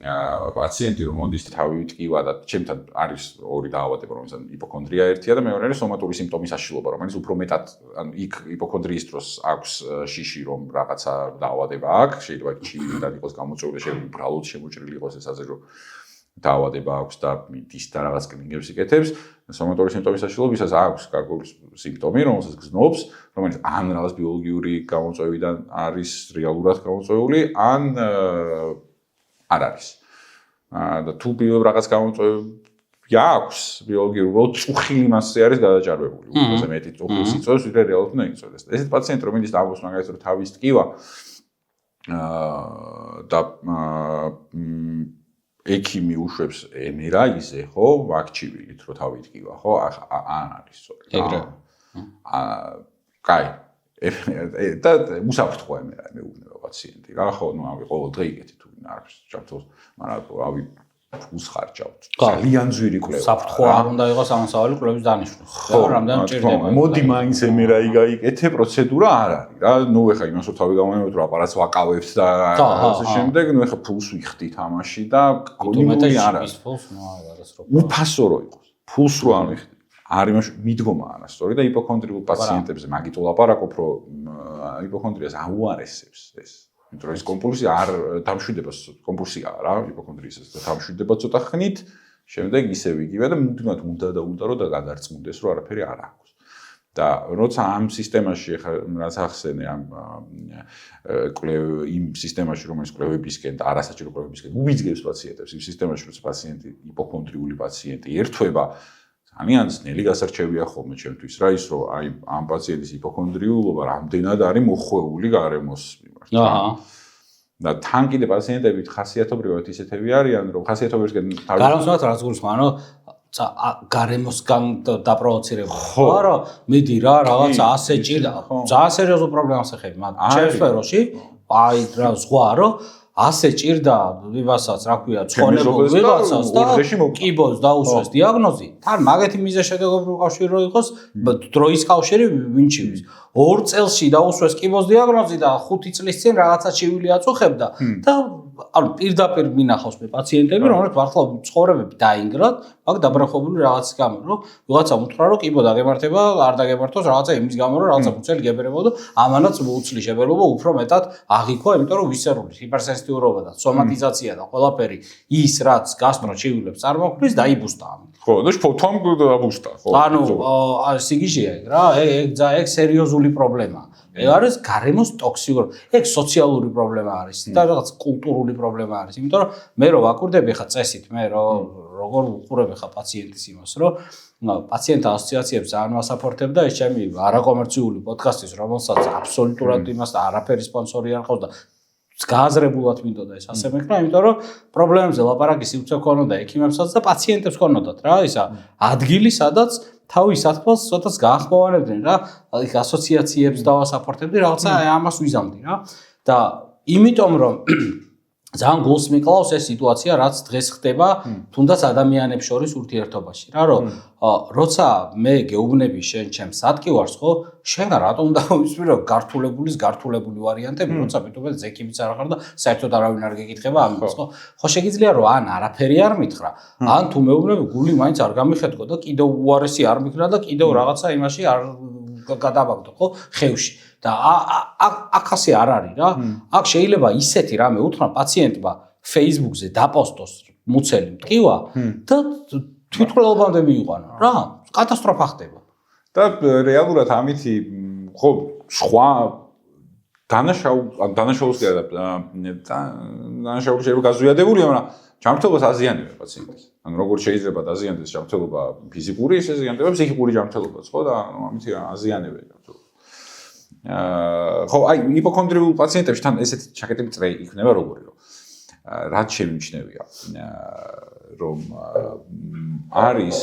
პაციენტი რომ მოდის თავი ვიტკივა და ჩემთან არის ორი დაავადება, რომელსაც იპოქონდრია ერთია და მეორე არის სომატური სიმპტომის აშლილობა, რომელიც უფრო მეტად ანუ იქ იპოქონდრიის დროს აქვს შიში რომ რაღაცა დაავადება აქვს, შეიძლება ჩივილიდან იყოს გამოწვეული, შეიძლება უბრალოდ შემოჭრილი იყოს ეს აზრი რომ დაავადება აქვს და მიდის და რაღაც კლინიკებს იკეთებს. სომატური სიმპტომის აშლილობისას აქვს გარკვეული სიმპტომი, რომელსაც გზნობს, რომელიც ან რაღაც ბიოლოგიური გამოწვევიდან არის რეალურად გამოწვეული, ან არ არის. და თუ რაღაც გამოწვევი აქვს ბიოლოგიური, უბრალოდ წუხილი მასზე არის გადაჭარბებული. უბრალოდ მეტი წუხილს იწვევს, ვიდრე რეალურად უნდა იწვევდეს. ესეთ პაციენტი რომ მიდის და ამბობს მაგალითად რომ თავის ტკივა და ექიმი უშვებს MRI-ზე, ხო, ვაქჩივილით რომ თავი ტკივა, ხო, ან არის სწორი. ეგრე. კაი. და უსაფრთხო MRI მეუბნება პაციენტი. რა ხო, ნუ ავი ყოველ დღე იგეთი თუ არის ჯანმრთელს, მაგრამ ავი ფულს ხარჯავთ. ძალიან ძვირი კვლევა. საფრთხო არ უნდა იყოს ამასავალი კვლევის დანიშვნა. ხო, რამდენი ჭირდება. მოდი მაინც MRI გაიკეთე, პროცედურა არ არის რა. ნუ ეხა იმას რო თავი გამოვიმევთ, რომ აპარატს ვაკავებთ და ასე შემდეგ, ნუ ეხა ფულს ვიხდით ამაში და გონიმული არ არის. უფასო რო იყოს. ფულს რო არ ვიხდით. არ იმაში მიდგომა არასწორი და იპოქონდრიულ პაციენტებზე მაგით ვლაპარაკობ, რომ იპოქონდრიას აუარესებს ეს. იმიტომ რომ ეს კომპულსია არ დამშვიდებას კომპულსიაა რა, იპოქონდრიისას და დამშვიდება ცოტა ხნით, შემდეგ ისევ იგივე და მუდმივად უნდა რომ და გადარწმუნდეს, რომ არაფერი არ აქვს. და როცა ამ სისტემაში ახლა რაც ახსენე ამ იმ სისტემაში რომელიც კვლევებისკენ და არასაჭირო კვლევებისკენ უბიძგებს პაციენტებს, იმ სისტემაში როცა პაციენტი იპოქონდრიული პაციენტი ერთვება ძალიან ძნელი გასარჩევია ხოლმე ჩემთვის რა ის რომ აი ამ პაციენტის იპოქონდრიულობა რამდენად არის მოხვეული გარემოს მიმართ. და თან კიდე პაციენტები ხასიათობრივად ისეთები არიან რომ ხასიათობრივად გარემოსთან რაც გულისხმობ, ანუ გარემოსგან დაპროვოცირებული. ხო რა, მიდი რა რაღაცა ასე ჭირდა. ძალიან სერიოზულ პრობლემას ეხები, მაგრამ ჩემს სფეროში აი რა ზღვა რომ ასე ჭირდა ვისაც რა ქვია ცხონებულ ვიღაცას და კიბოს დაუსვეს დიაგნოზი. თან მაგეთი მიზეშედეგობრივი კავშირი რო იყოს, დროის კავშირი ვინჩივის. 2 წელში დაუსვეს კიბოს დიაგნოზი და 5 წლის წინ რაღაცა ჩივილი აწუხებდა და ანუ პირდაპირ მინახავს მე პაციენტები, რომლებიც მართლა ცხოვრებები დაინგრათ, მაგ დაბრახებული რაღაცის გამო, რომ ვიღაცა უთხრა, რომ კიბო დაგემართება, არ დაგემართოს რაღაცა იმის გამო, რომ რაღაცა მუცელი გებერებო და ამანაც მოუცლი შეფერილობა უფრო მეტად აღიქვა, იმიტომ რომ ვისერული ჰიპერსენსიტიურობა და სომატიზაცია და ყველაფერი ის რაც გასტროჩივილებს წარმოქმნის დაიბუსტა ამით. ხო, და ფოთომ დაბუსტა, ხო. ანუ სიგიჟეა რა, ეგ სერიოზული პრობლემაა. ეგ არის გარემოს ტოქსიკური, ეგ სოციალური პრობლემა არის და რაღაც კულტურული პრობლემა არის. იმიტომ რომ მე რო ვაკურდები ხა წესით, მე როგორ უყურებ ხა პაციენტის იმას, რომ პაციენტთა ასოციაციებს ძალიან ვასაპორტებ და ეს ჩემი არაკომერციული პოდკასტის, რომელსაც აბსოლუტურად იმას არაფერი სპონსორი არ ყავს და გააზრებულად მინდოდა ეს ასე მეკრა, იმიტომ რომ პრობლემებზე ლაპარაკი სიუცე ქონოდა ექიმებსაც და პაციენტებს ქონოდათ რა, ისა ადგილი, სადაც თავის საქმეს ცოტას გაახმოვანებდნენ რა, იქ ასოციაციებს დავასაპორტებდი, რაღაცა ამას ვიზამდი რა. და იმიტომ რომ ძალიან გულს მიკლავს ეს სიტუაცია, რაც დღეს ხდება თუნდაც ადამიანებს შორის ურთიერთობაში რა, რომ როცა მე გეუბნები შენ ჩემს სატკივარს, ხო, შენ რატომ დავისვირო გართულებული ვარიანტები, როცა მეტყვი ზეკიბიც არ ახარ და საერთოდ არავინ არ გეკითხება ამას, ხო? ხო შეგიძლია რომ ან არაფერი არ მითხრა, ან თუ მეუბნები გული მაინც არ გამიხედო და კიდევ უარესი არ მიქნა და კიდევ რაღაცა იმაში არ გადაბაგდო, ხო, ხევში. და აქ ასე არ არის რა. აქ შეიძლება ისეთი რამე უთხრა პაციენტმა Facebook-ზე დაპოსტოს მუცელი მტკივა და თვითმკვლელობამდე მიიყვანო რა. კატასტროფა ხდება. და რეალურად ამითი ხო სხვა დანაშაულს შეიძლება გაზვიადებულია, მაგრამ ჯანმრთელობას აზიანებია პაციენტს. ანუ როგორ შეიძლება დაზიანდეს ჯანმრთელობა ფიზიკური, ისე აზიანდება ფსიქიკური ჯანმრთელობაც, ხო და ამითი აზიანებია ჯანმრთელობა. ხო, აი იპოქონდრიულ პაციენტებში თან ესეთი ჩაკეტები წრე იქნება როგორი რომ რაც შემიჩნევია რომ არის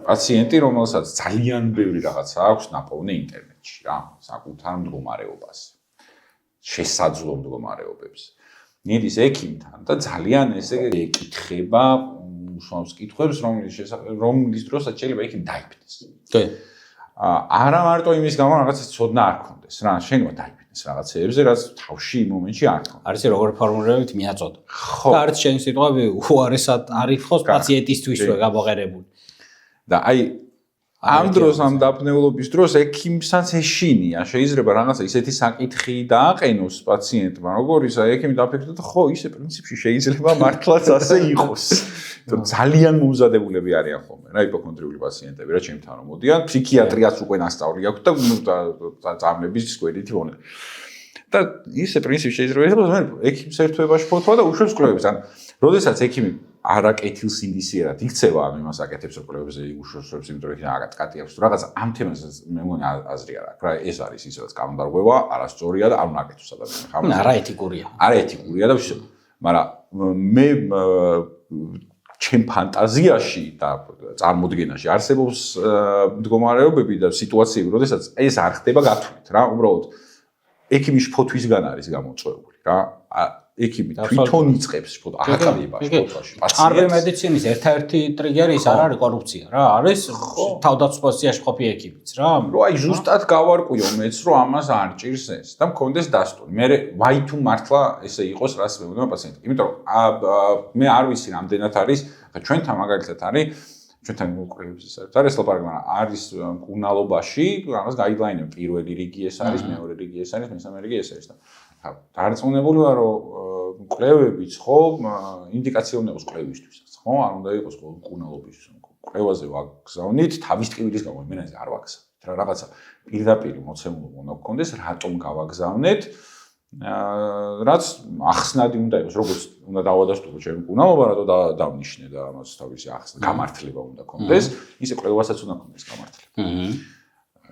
პაციენტი რომელსაც ძალიან ბევრი რაღაცა აქვს ნაპოვნი ინტერნეტში რა საკუთარ მდგომარეობას შესაძლო მდგომარეობებს მიდის ექიმთან და ძალიან ესე ეკითხება უშუალოდ კითხვებს რომლის დროსაც შეიძლება ექიმი დაიბნეს კი არა მარტო იმის გამო რაღაცა ცოდნა არ ქონდეს რა შენმა დაიბნეს რაღაცეებზე რაც თავში იმ მომენტში არ ქონდა არის როგორ ფორმულირებით მიაწოდო და არც შენი სიტყვები უარესად არ იხოს პაციენტისთვისვე გამოყენებული და აი ამ დროს ამ დაფნეულობის დროს ექიმსაც ეშინია შეიძლება რაღაცა ისეთი საკითხი დააყენოს პაციენტმა როგორ ისა ექიმი დაფიქრდა და ხო ისე პრინციპში შეიძლება მართლაც ასე იყოს ძალიან მომზადებულები არიან ხოლმე რა იპოქონდრიული პაციენტები რა ჩემთან რომ მოდიან ფსიქიატრიას უკვე ნასწავლი აქვს და წამლების სკვერითი ვონება და ისე პრინციპში შეიძლება ექიმს ერთვებაში ფოთვა და უშვებს კვლევებს ან როდესაც ექიმი არაკეთილს ინდისიერად იქცევა ამ იმას აკეთებს კვლევებზე უშვებს იმიტომ რომ აკატკატი აქვს თუ რაღაც ამ თემაზე მე მგონი აზრი არ აქვს რა ეს არის ისაც კანონდარღვევა არასწორია და არ უნდა აკეთოს ადამიანი ხომ არაეთიკურია და ვშო მაგრამ მე ჩემ ფანტაზიაში და წარმოდგენაში არსებობს მდგომარეობები და სიტუაციები, როდესაც ეს არ ხდება გათვლით რა, უბრალოდ ექიმის ფოთვისგან არის გამოწვეული რა. ექიმი თვითონ იწყებს აღკარებას ფოთვაში. არბე მედიცინის ერთ-ერთი ტრიგერი ის არ არის კორუფცია რა, არის თავდაცვის პოზიციაში ყოფი ექიმიც რა. რომ აი ზუსტად გავარკვიო მეც რომ ამას არ ჭირს ეს და მქონდეს დასტური. მე ვაი თუ მართლა ესე იყოს რას მეუბნება პაციენტი. იმიტომ რომ მე არ ვიცი რამდენად არის ჩვენთან მაგალითად არის ჩვენთან კვლევებიც არის ლაპარაკი, მაგრამ არის მკურნალობაში რაღაც გაიდლაინები პირველი რიგი ეს არის, მეორე რიგი ეს არის, მესამე რიგი ეს არის და დარწმუნებული ვარ რომ კვლევებიც ხო ინდიკაცია უნდა იყოს კვლევისთვისაც ხო არ უნდა იყოს მკურნალობის კვლევაზე ვაგზავნით თავის ტკივილის გამო მე არ ვაგზავნით რა რაღაცა პირდაპირ მოცემულობა უნდა გქონდეს რატომ გავაგზავნეთ რაც ახსნადი უნდა იყოს როგორც უნდა დავადასტურო ჩემი მკურნალობა რატო დავნიშნე და ამას თავისი ახსნა გამართლება უნდა გქონდეს ისე კვლევასაც უნდა გქონდეს გამართლება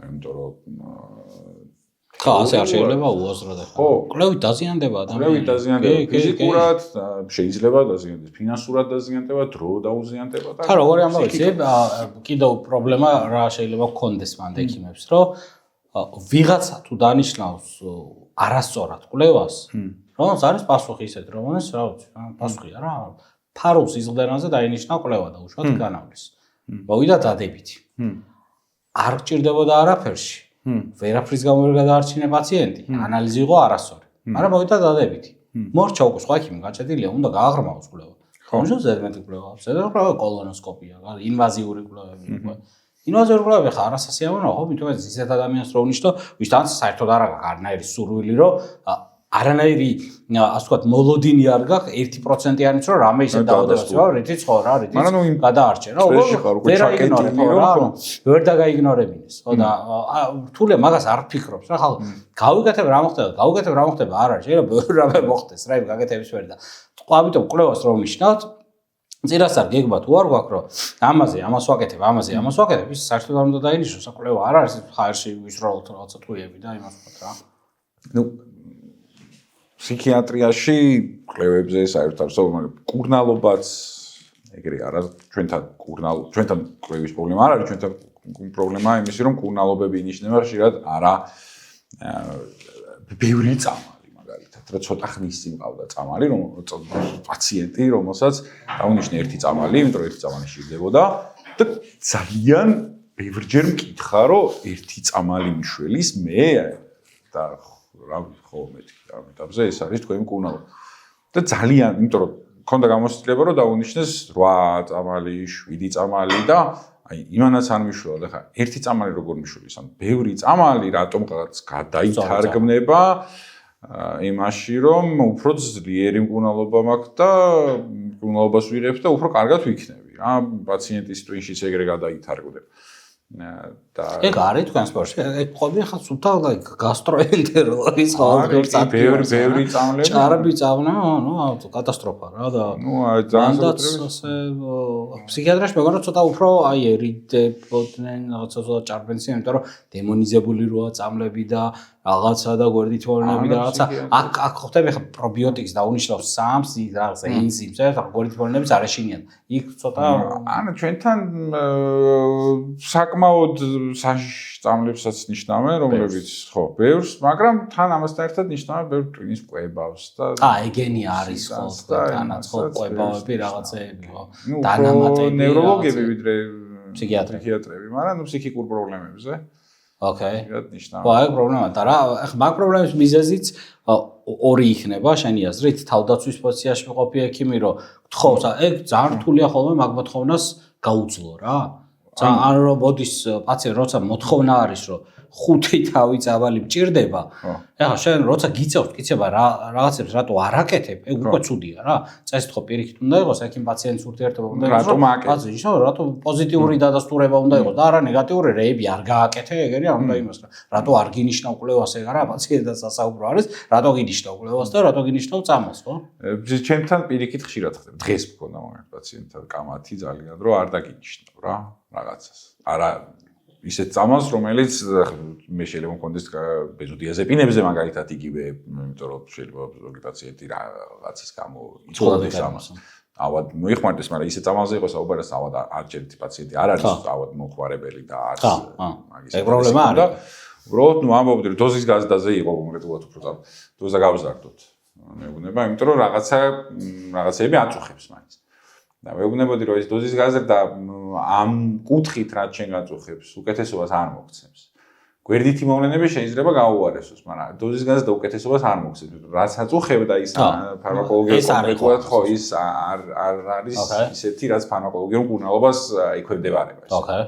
იმიტომ რომ ხო, ასე არ შეიძლება უაზროდ. ხო, კვლევით დაზიანდება ადამიანი. კვლევით დაზიანდება ფიზიკურად, შეიძლება დაზიანდეს ფინანსურად დაზიანდება, დრო დაუზიანდება და ხა როგორი ამბავი, კიდევ პრობლემა რა შეიძლება გქონდეს მანდ ექიმებს, რომ ვიღაცა თუ დანიშნავს არასწორად კვლევას, რომელსაც არის პასუხი ისეთ, რომელსაც რა ვიცი, პასუხია რა, ფარულს იზღდენაზე დაინიშნა კვლევა და უშუალოდ განავლის. მოვიდა დადებითი. არ გჭირდებოდა არაფერში. ვერაფრის გამო ვერ გადაარჩინე პაციენტი, ანალიზი იყო არასწორი. მაგრამ მოვიდა დადებითი. მორჩა უკვე სხვა ექიმი გაჭედილია, უნდა გააღრმავოს კვლევა. ხომ ზედმეტი კვლევა, ზედმეტი კოლონოსკოპია, ინვაზიური კვლევები უკვე. ინვაზიური კვლევები ხა არასასიამოვნოა, ხო, იმიტომ რომ ისეთ ადამიანს რო უნიშნო, ვისთანაც საერთოდ არ აქვს არანაირი სურვილი, რომ არანაირი ასე ვთქვათ მოლოდინი არ გაქვს 1%-იანიც რომ რამე ისე დაავადებას ვარ, რითი ცხოვრა, რითი გადაარჩენ, რა, ვერ აიგნორებ, რა, ვერ დაგაიგნორებინეს, ხო და რთულია მაგას არ ფიქრობს, რა, ხალხი გავიკეთებ რა მოხდება, არ არის, შეიძლება ბევრი რამე მოხდეს, რა, გაკეთების ვერ და ამიტომ კვლევას რომ ნიშნავთ წინასწარ გეგმა თუ არ გვაქვს რომ ამას ვაკეთებ, ის საერთოდ არ უნდა დაინიშნოს, კვლევა არ არის ხაერში ვისროლოთ რაღაცა თვიები და იმას ვთქვათ რა. ნუ ფსიქიატრიაში კვლევებზე საერთოდ კურნალობაც ეგრე არა, ჩვენთან კვლევის პრობლემა არ არის, ჩვენთან პრობლემაა იმისი რომ კურნალობები ინიშნება ხშირად არა ბევრი წამალი მაგალითად, რა ცოტა ხნის წინ ყავდა წამალი, რომ პაციენტი, რომელსაც დაუნიშნე ერთი წამალი, იმიტომ რომ ერთი წამალი შიგდებოდა და ძალიან ბევრჯერ მკითხა, რომ ერთი წამალი მიშველის მე და რა ხო მეთქი ამ ეტაპზე ეს არის თქვენი კურნალობა. და ძალიან, იმიტომ რომ მქონდა გამოცდილება რომ დაუნიშნეს 8 წამალი, 7 წამალი და აი იმანაც არ მიშველა, ხა ერთი წამალი როგორ მიშველის, ანუ ბევრი წამალი რატომღაც გადაითარგმნება იმაში რომ უფრო ძლიერი მკურნალობა მაქვს და მკურნალობას ვიღებ და უფრო კარგად ვიქნები რა, პაციენტის ტვინშიც ეგრე გადაითარგმნება. ეგ არის თქვენ სპორტში, ეგ ყობი ხა სულთან გასტროენტეროლოგის ხალხს ბევრი წამლები ჭარბი წავნა, ნუ კატასტროფა რა და ნუ ძალიან ასე ფსიქიატრიაში მეგონა ცოტა უფრო აი ერიდებოდნენ რაღაცა ცოტა ჭარბენცი, იმიტომ რომ დემონიზებული როა წამლები და რაღაცა და გვერდით ვორნები და რაღაცა აქ ხვდები ხა პრობიოტიკს დაუნიშნავს სამს რაღაცა ენზიმს და გვერდით ვორნებიც არ ეშინიან. იქ ცოტა ანუ ჩვენთან საკმაოდ საშიშ წამლებსაც ნიშნავენ, რომლებიც ხო, ბევრს, მაგრამ თან ამასთან ერთად ნიშნავენ ბევრ ტვინის კვებავს და ეგენი არის ხო, თანაც ხო კვებავები რაღაცეები ხო. დანამატები ნევროლოგები ვიდრე ფსიქიატრები, მაგრამ ნუ ფსიქიკურ პრობლემებზე. ოკეი. ხო, ეგ პრობლემაა და რა, ახლა მაგ პრობლემის მიზეზიც ორი იქნება შენი აზრით, თავდაცვის პოზიციაში მყოფი ექიმი რომ გთხოვს, ეგ ძალიან რთულია ხოლმე მაგ მოთხოვნას გაუძლო რა. ან რომ მოდის პაციენტ როცა მოთხოვნა არის რომ 5 თავი წავალი მჭირდება. ეხლა შენ როცა გიწევს მტკიცება რაღაცებს რატო არ აკეთებ, ეგ უკვე ცუდია რა. წესით ხო პირიქით უნდა იყოს, ექიმ პაციენტის ურთიერთობა უნდა იყოს. რატო პოზიტიური დადასტურება უნდა იყოს და არა ნეგატიური რეები არ გააკეთე, ეგერი არ უნდა იმას რა. რატო არ გინიშნავ კვლევას ეგ არა პაციენტთან სასაუბრო არის, რატო გინიშნავ კვლევას და რატო გინიშნავ წამალს, ხო? ჩემთან პირიქით ხშირად ხდება. დღეს მქონდა მაგალითად პაციენტთან კამათი ძალიან რომ არ დაგინიშნავ რა რაღაცას. არა ისეთ წამალს, რომელიც მე შეიძლება მქონდეს ბენზოდიაზეპინებზე მაგალითად იგივე, იმიტომ რომ შეიძლება ზოგი პაციენტი რაღაცის გამო იწოვდეს ამას. ავად მოიხმარდეს, მაგრამ ისეთ წამალზე იყოს საუბარი, ავად არჩევთ პაციენტი არ არის ავად მოხმარებელი და არც მაგის პრობლემა არის. უბრალოდ ნუ ამბობდი რომ დოზის გაზდაზე იყო კონკრეტულად უფრო დოზა გავზარდოთ. მეუბნება, იმიტომ რომ რაღაცები აწუხებს მაინც. და მეუბნებოდი რომ ეს დოზის გაზრდა ამ კუთხით რაც შენ გაწუხებს, უკეთესობას არ მოგცემს. გვერდითი მოვლენები შეიძლება გაუარესოს, მაგრამ დოზის გაზრდა უკეთესობას არ მოგცემს. რაც აწუხებდა ის ფარმაკოლოგიურ კონკრეტულად ხო ის არ არის ისეთი რაც ფარმაკოლოგიურ მკურნალობას ექვემდებარება. ოკეი.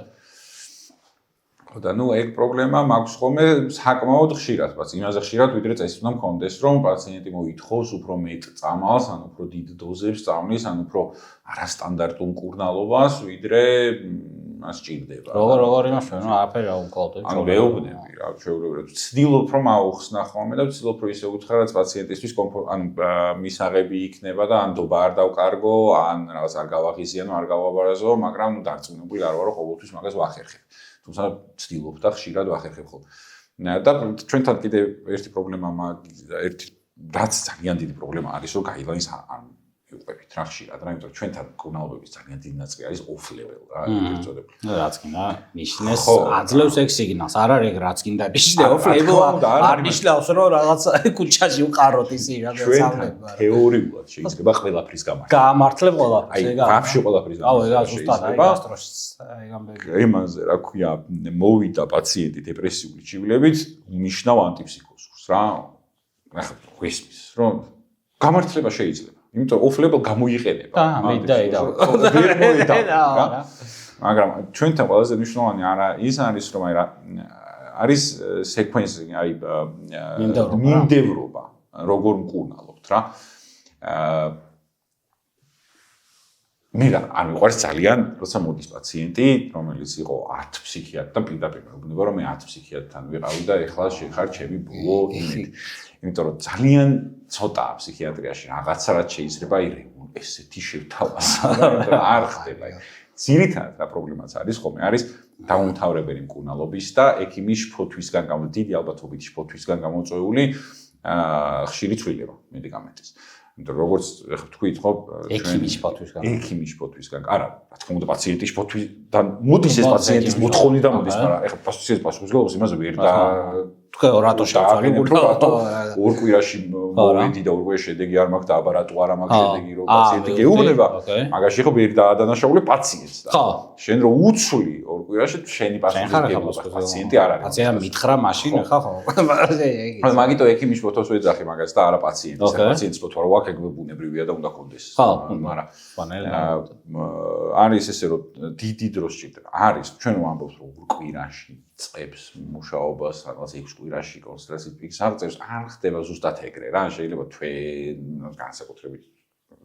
და ნუ ეგ პრობლემა მაქვს ხოლმე საკმაოდ ხშირად, იმაზე ხშირად ვიდრე წესით უნდა მქონდეს, რომ პაციენტი მოითხოვს უფრო მეტ წამალს, ან უფრო დიდ დოზებს წამლის, ან უფრო არასტანდარტულ მკურნალობას, ვიდრე მას ჭირდება. როგორ იმას ნუ არაფერი რა უკლავდები. ანუ მეუბნები რა, ჩვეულებრივად ვცდილობ რომ აუხსნა ხოლმე და ვცდილობ რომ ისე უთხრა, რაც პაციენტისთვის ანუ მისაღები იქნება და ან დობა არ დავკარგო, ან რაღაც არ გავაღიზიანო, არ გავაბარაზო, მაგრამ ნუ დარწმუნებული არ ვარ რომ ყოველთვის მაგას ვახერხებ. თუმცა ვცდილობ და ხშირად ვახერხებ ხოლმე. და ჩვენთან კიდე ერთი პრობლემა ერთი რაც ძალიან დიდი პრობლემა არის, რომ გაიდლაინს არ მივყვებით რა ხშირად რა, იმიტომ რომ ჩვენთან მკურნალობების ძალიან დიდი ნაწილი არის off level რა, ეგრეთ წოდებული. რაც გინდა ნიშნეს აძლევს ეგ სიგნალს, არ არის ეგ რაც გინდა ნიშნე off level არ ნიშნავს რომ რაღაც კუჩაში უყაროთ ისი რაღაც სამლება. თეორიულად შეიძლება ყველაფრის გამართლება. გაამართლებ ყველაფერს, ეგ არის. ვაფშე ყველაფრის გამართლება. აუ ეგ ზუსტად აი გასტროში ეგ ამბები. იმაზე რა ქვია, მოვიდა პაციენტი დეპრესიული ჩივლებით, ნიშნავ ანტიფსიქოსურს რა. ახლა გვესმის რომ გამართლება შეიძლება. იმიტომ რომ off-label გამოიყენება. ვერ მოიტანა. მაგრამ ჩვენთან ყველაზე მნიშვნელოვანი არა ის არის რომ არის sequencing, მიმდევრობა, როგორ მკურნალობთ რა. მე არ მიყვარს ძალიან, როცა მოდის პაციენტი, რომელიც იყო 10 ფსიქიატრთან პირდაპირ მეუბნება რომ მე 10 ფსიქიატრთან ვიყავი და ეხლა შეხარ ჩემი ბოლო იმედი. იმიტომ რომ ძალიან ცოტაა ფსიქიატრიაში რაღაცა რაც შეიძლება ესეთი შევთავაზო, არ ხდება. ძირითადად რა პრობლემაც არის ხოლმე არის დაუმთავრებელი მკურნალობის და ექიმის შფოთვისგან დიდი ალბათობით შფოთვისგან გამოწვეული ხშირი ცვლილება მედიკამენტის. იმიტომ რომ როგორც ახლა თქვით ხო ექიმის შფოთვისგან არა რა თქმა უნდა პაციენტის შფოთვისგან მოდის ეს პაციენტის მოთხოვნით და მოდის მაგრამ ახლა პაციენტის პასუხისმგებლობის იმაზე ვერ და თქვენ რატო შევწავლებული ორ კვირაში მოვედი და ორ შედეგი არ მაქვს და აბა რატო არ მაქვს შედეგი რომ პაციენტი გეუბნება მაგაში ხო ვერ დაადანაშაულე პაციენტს და შენ რო უცვლი ორ კვირაში შენი პასუხისმგებლობა პაციენტი არ არის პაციენტი მითხრა მაშინ ხა ხო მაგიტო ექიმის ფოტოს ვეძახი მაგას და არა პაციენტის პაციენტის ფოტო რა ვაქ ეგ ბუნებრივია და უნდა კონდეს მაგრამ არის ესე რომ დიდი დრო სჭირდება არის ჩვენ ვამბობთ რომ ორ კვირაში წებს მუშაობას რაღაც 6 კვირაში კონცენტრაციით პიკს აღწევს არ ხდება ზუსტად ეგრე რა შეიძლება თქვენ განსაკუთრებით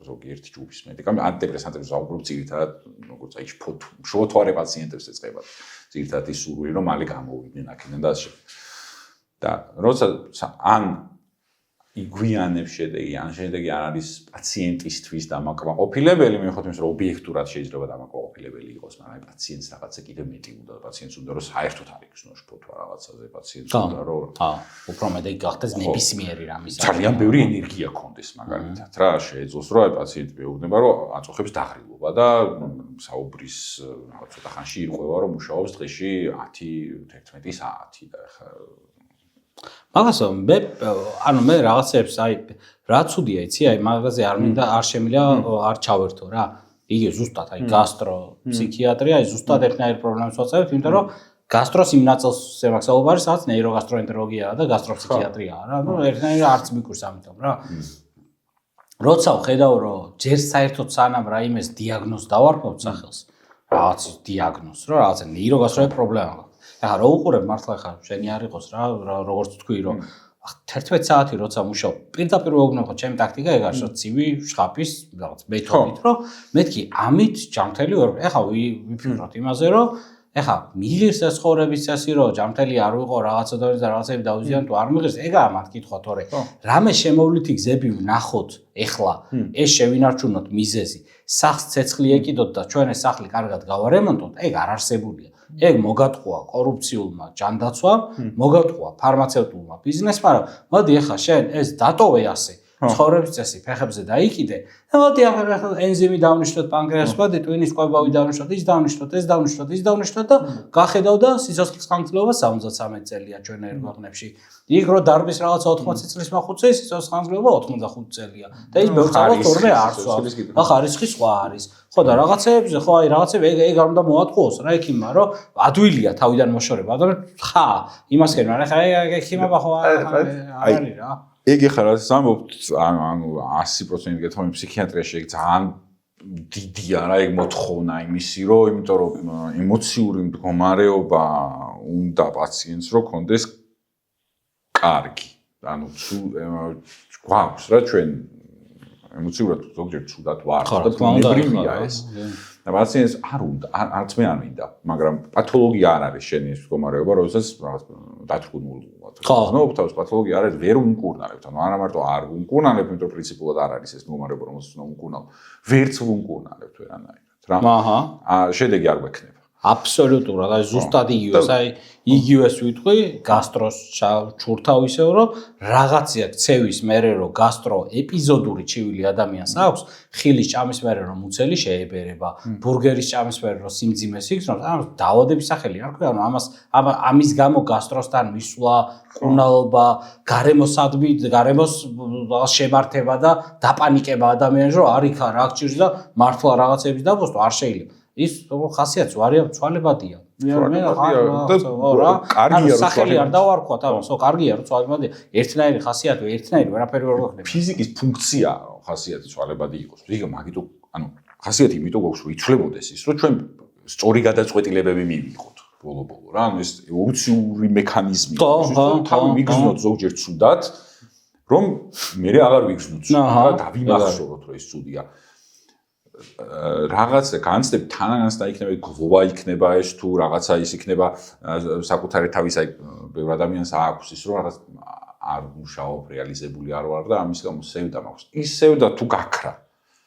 ზოგიერთი ჯგუფის მედიკამენტი ანტიდეპრესანტებს ვაუბრობ ძირითადად როგორც აი შოთვარე პაციენტებს ეწევათ ძირითადად ის სურვილი რომ მალე გამოვიდნენ აქედან და ასე და როცა ან იგვიანებს შედეგი ან შედეგი არ არის პაციენტისთვის დამაკმაყოფილებელი მიუხედავად იმისა რომ ობიექტურად შეიძლება დამაკმაყოფილებელი იყოს მაგრამ პაციენტს რაღაცა კიდევ მეტი უნდა პაციენტს უნდა რომ საერთოდ არ იქნოს შფოთვა რაღაცაზე პაციენტს უნდა რომ უფრო მეტი გახდეს ნებისმიერი რამის ძალიან ბევრი ენერგია კონდეს მაგალითად რა შეეძლოს რომ აი პაციენტი მეუბნება რომ აწუხებს დაღრილობა და საუბრის რაღაც ცოტა ხანში ირყვევა რომ მუშაობს დღეში 10-11 საათი და ხა მაგასო მე რაღაცებს აი რა ცუდია იცი აი მაგაზე არ მინდა არ შემიძლია არ ჩავერთო რა იგი ზუსტად აი გასტრო ფსიქიატრია აი ზუსტად ერთნაირ პრობლემას ვაწევთ იმიტომ რომ გასტროს იმ ნაწილს ზემაქსაუბარი არის სადაც ნეიროგასტროენტეროლოგიაა და გასტროფსიქიატრიაა რა ნუ ერთნაირ არც მიკურს ამიტომ რა როცა ვხედავ რომ ჯერ საერთოდ სანამ რაიმეს დიაგნოზს დავარქვევ სახელს რაღაც დიაგნოზს რომ რაღაცა ნეიროგასტროენტეროლოგიის პრობლემაა ახლა რო უყურებ მართლა ხარ შენი არ იყოს რა როგორც თქვი რომ 11 საათი როცა მუშაობ პირდაპირ ვეუბნებ ხო ჩემი ტაქტიკა ეგ არის რომ ცივი შხაპის რაღაც მეთოდით რომ მეთქი ამით ჯანმრთელი ვერ ახლა ვიფიქროთ იმაზე რომ ახლა მიღირს ეს ცხოვრების წესი რომ ჯანმრთელი არ ვიყო რაღაცა და რაღაცები დავიზიან თუ არ მიღირს ეგაა მათ კითხვა თორე რამე შემოვლითი გზები ვნახოთ ახლა ეს შევინარჩუნოთ მიზეზი სახს ცეცხლი ეკიდოთ და ჩვენ ეს სახლი კარგად გავარემონტოთ ეგ არ არსებულია ეგ მოგატყუა კორუფციულმა ჯანდაცვამ, მოგატყუა ფარმაცევტულმა ბიზნესმა, რომ მოდი ახლა შენ ეს დატოვე ასე, ცხოვრების წესი ფეხებზე დაიკიდე და მოდი ახლა ენზიმი დავნიშნოთ პანკრეასს, მოდი ტვინის კვებავი დავნიშნოთ, ის დავნიშნოთ, ეს დავნიშნოთ, ის დავნიშნოთ და გახედავ და სიცოცხლის ხანგრძლივობა 73 წელია ჩვენ ერგვაგნებში. იქ რო დარბის რაღაცა 80 წლის მახუცე, სიცოცხლის ხანგრძლივობა 85 წელია. და ის ბევრ წამოს თორმე არ სვავს. ახლა რისკი სხვა არის. ხო და რაღაცეებზე ხო აი რაღაცები ეგ არ უნდა მოატყუოს რა ექიმმა რომ ადვილია თავიდან მოშორება და ხა იმას კენ მაგრამ ხა ექიმა ხო არ არის რა ეგ ხა რა სამობთ ანუ 100% გეთხოვი ფსიქიატრიაში ეგ ძალიან დიდია რა ეგ მოთხოვნა იმისი რომ იმიტომ რომ ემოციური მდგომარეობა უნდა პაციენტს რომ კონდეს კარგი ანუ გვაქვს რა ჩვენ ემოციურად ზოგჯერ ცუდად ვარ და ბუნებრივია ეს და პაციენტს არ უნდა არც მე არ მინდა მაგრამ პათოლოგია არ არის შენი ეს მდგომარეობა როდესაც რაღაც დათრგუნული ხო თავს პათოლოგია არ არის ვერ უმკურნალებთ ანუ არა მარტო არ უმკურნალებთ იმიტომ პრინციპულად არ არის ეს მდგომარეობა რომელსაც უნდა უმკურნალო ვერც უმკურნალებთ ვერანაირად რა აჰა შედეგი არ გვექნება აბსოლუტურად აი ზუსტად იგივეს აი იგივეს ვიტყვი გასტროს ჩურთავ ისევ რომ რაღაცია ქცევის მერე რომ გასტრო ეპიზოდური ჩივილი ადამიანს აქვს ხილის ჭამის მერე რომ მუცელი შეებერება ბურგერის ჭამის მერე რომ სიმძიმეს იქნობს ამ დაავადების სახელი არ ქვია ანუ ამის გამო გასტროსთან მისვლა კურნალობა გარემოსადმი გარემოს შემართება და დაპანიკება ადამიანს რომ არ იქა რა გჭირს და მართლა რაღაცების დაბოსტო არ შეიძლება ის ხასიათს ვარია ცვალებადია. კარგია სახელი არ დავარქვათ, ანუ კარგია რომ ცვალებადია. ერთნაირი ხასიათი, ერთნაირი ვერაფერი ვერ გვექნება. ფიზიკის ფუნქციაა რომ ხასიათი ცვალებადი იყოს. იგი მაგიტო, ანუ ხასიათი იმიტომ გვაქვს რომ იცვლებოდეს ის, რომ ჩვენ სწორი გადაწყვეტილებები მივიღოთ ბოლო-ბოლო რა, ანუ ეს ევოლუციური მექანიზმი, თავი ვიგრძნოთ ზოგჯერ ცუდად, რომ მე აღარ ვიგრძნოთ ცუდად, დავიმახსოვროთ რომ ეს ცუდია. რაღაცა განცდები თანაგანცდა იქნება, გლოვა იქნება ეს თუ რაღაცა ის იქნება საკუთარი თავის აი ბევრ ადამიანს აქვს ის რომ რაღაც არ მუშაობ, რეალიზებული არ ვარ და ამის გამო სევდა მაქვს. ის სევდა თუ გაქრა.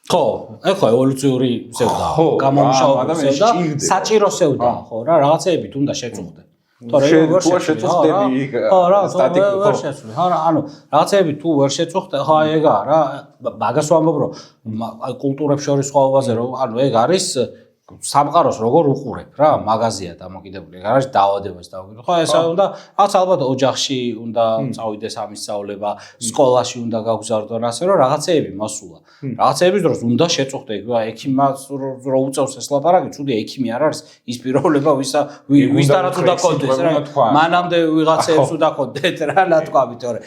ხო, ეხლა ევოლუციური სევდა, გამომშავება სევდა, საჭირო სევდა, ხო რა, რაღაცეებით უნდა შეწუხდე. თორე ვერ შეწუხდები სტატიკურ ვერ შეწუხდე. ანუ რაღაცეებით თუ ვერ შეწუხდე, ხო ეგა რა, მაგას ვამბობ რომ აი კულტურებს შორის სხვაობაზე რომ ანუ ეგ არის სამყაროს როგორ უყურებ რა, მაღაზია დამოკიდებული. ეგ არის დაავადებაში დამოკიდებული. ხო, ეს უნდა რაც ალბათ ოჯახში უნდა წავიდეს ამის სწავლება, სკოლაში უნდა გაგზავნონ ასე რომ რაღაცეები მოსულა. რაღაცეების დროს უნდა შეწუხდე, ექიმს რო უწევს ეს ლაპარაკი, ცუდი ექიმი არ არის ის პიროვნება, ვისთანაც უნდა კონდეს რა. მანამდე ვიღაცებს უნდა კონდეთ რა, ნათქვამი, თორე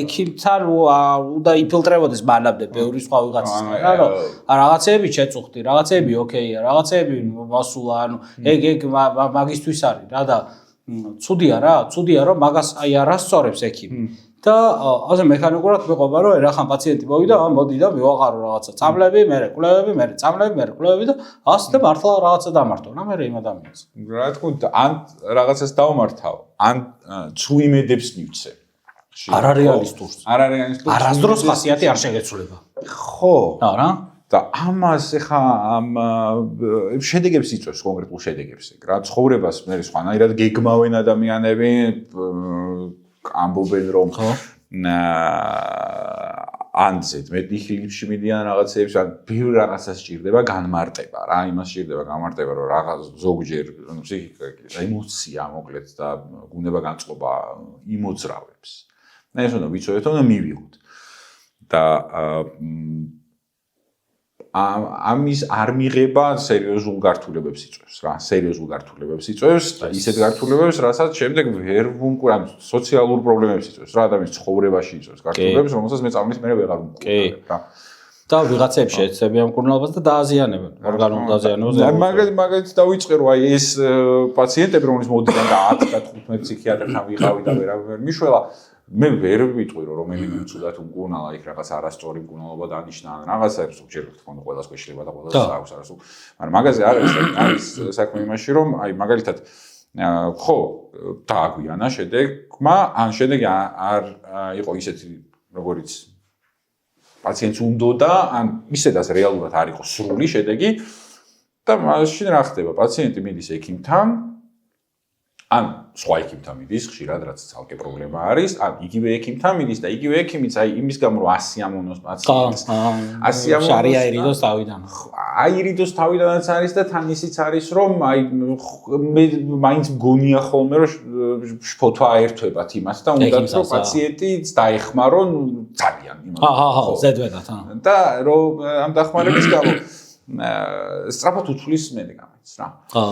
ექიმთან უნდა იფილტრებოდეს მანამდე ბევრი სხვა ვიღაცის რა, რომ რაღაცეები შეწუხდი, რაღაცეები ოკეი რაღაცები მოსულა, ანუ ეგ მაგისთვის არის რა და ცუდია რომ მაგას აი არ ასწორებს ექიმი. და ასე მექანიკურად მეყობა რომ ერახან პაციენტი მოვიდა, მოდი და მივაყარო რაღაცა. წამლები, მერე კვლევები, მერე წამლები, მერე კვლევები და ასე და მართლა რაღაცა დამართო რა მე იმ ადამიანს. რა თქმა უნდა, ან რაღაცას დავმართავ, ან ცუ იმედებს მივცე. არარეალისტურს. არარეალისტურს. არასდროს ხასიათი არ შეგეცვლება. ხო. რა? და ამას ეხა ამ შედეგებს იწვევს კონკრეტულ შედეგებს ეგ რა ცხოვრებას მე სხვანაირად გეგმავენ ადამიანები ამბობენ რომ ან ზედმეტი ხილებში მიდიან რაღაცეებს ან ბევრ რაღაცას სჭირდება განმარტება რა იმას სჭირდება განმარტება რომ რაღაც ზოგჯერ ფსიქიკა ემოცია მოკლედ და გუნება განწყობა იმოძრავებს და ეს უნდა ვიცოდეთ რომ მივიღოთ და ამის არ მიღება სერიოზულ გართულებებს იწვევს რა, სერიოზულ გართულებებს იწვევს და ისეთ გართულებებს, რასაც შემდეგ ვერ ვუმკვირ, სოციალურ პრობლემებს იწვევს რა, ადამიანის ცხოვრებაში იწვევს გართულებებს, რომელსაც მე წამლის მერე ვეღარ ვუმკვირ რა. და ვიღაცებს შეეცებიან მკურნალობას და დააზიანებენ, ორგანულ დაზიანებას. მაგალითად დავიწყე რომ აი ეს პაციენტები, რომლის მოდიან და 10 და 15 ფსიქიატრთან ვიყავი და ვერავინ მიშველა მე ვერ ვიტყვი რომ რომელიმე ცუდად უმკურნალა იქ რაღაც არასწორი მკურნალობა დანიშნა ან რაღაცა ზოგჯერ თქო ყველას შეშლება და ყველას აქვს არასულ მაგრამ მაგაზე არის საქმე იმაში რომ აი მაგალითად ხო დააგვიანა შედეგმა ან შედეგი არ იყო ისეთი როგორიც პაციენტს უნდოდა ან ისედაც რეალურად არ იყო სრული შედეგი და მაშინ რა ხდება პაციენტი მიდის ექიმთან ან სხვა ექიმთან მიდის, ხშირად რაც ცალკე პრობლემა არის, ან იგივე ექიმთან მიდის და იგივე ექიმიც აი იმის გამო რომ ასიამონოს პაციენტს. ასიამონოს შარია ირიდოს თავიდან. აი ირიდოს თავიდანაც არის და თან ისიც არის რომ აი მე მაინც მგონია ხოლმე რომ შფოთვა აერთვებათ იმას და უნდა რომ პაციენტიც დაეხმარონ ძალიან იმას. ხო, ზედმეტად, და რომ ამ დახმარების გამო სწრაფად უცვლის მედიკამენტს რა. ხო.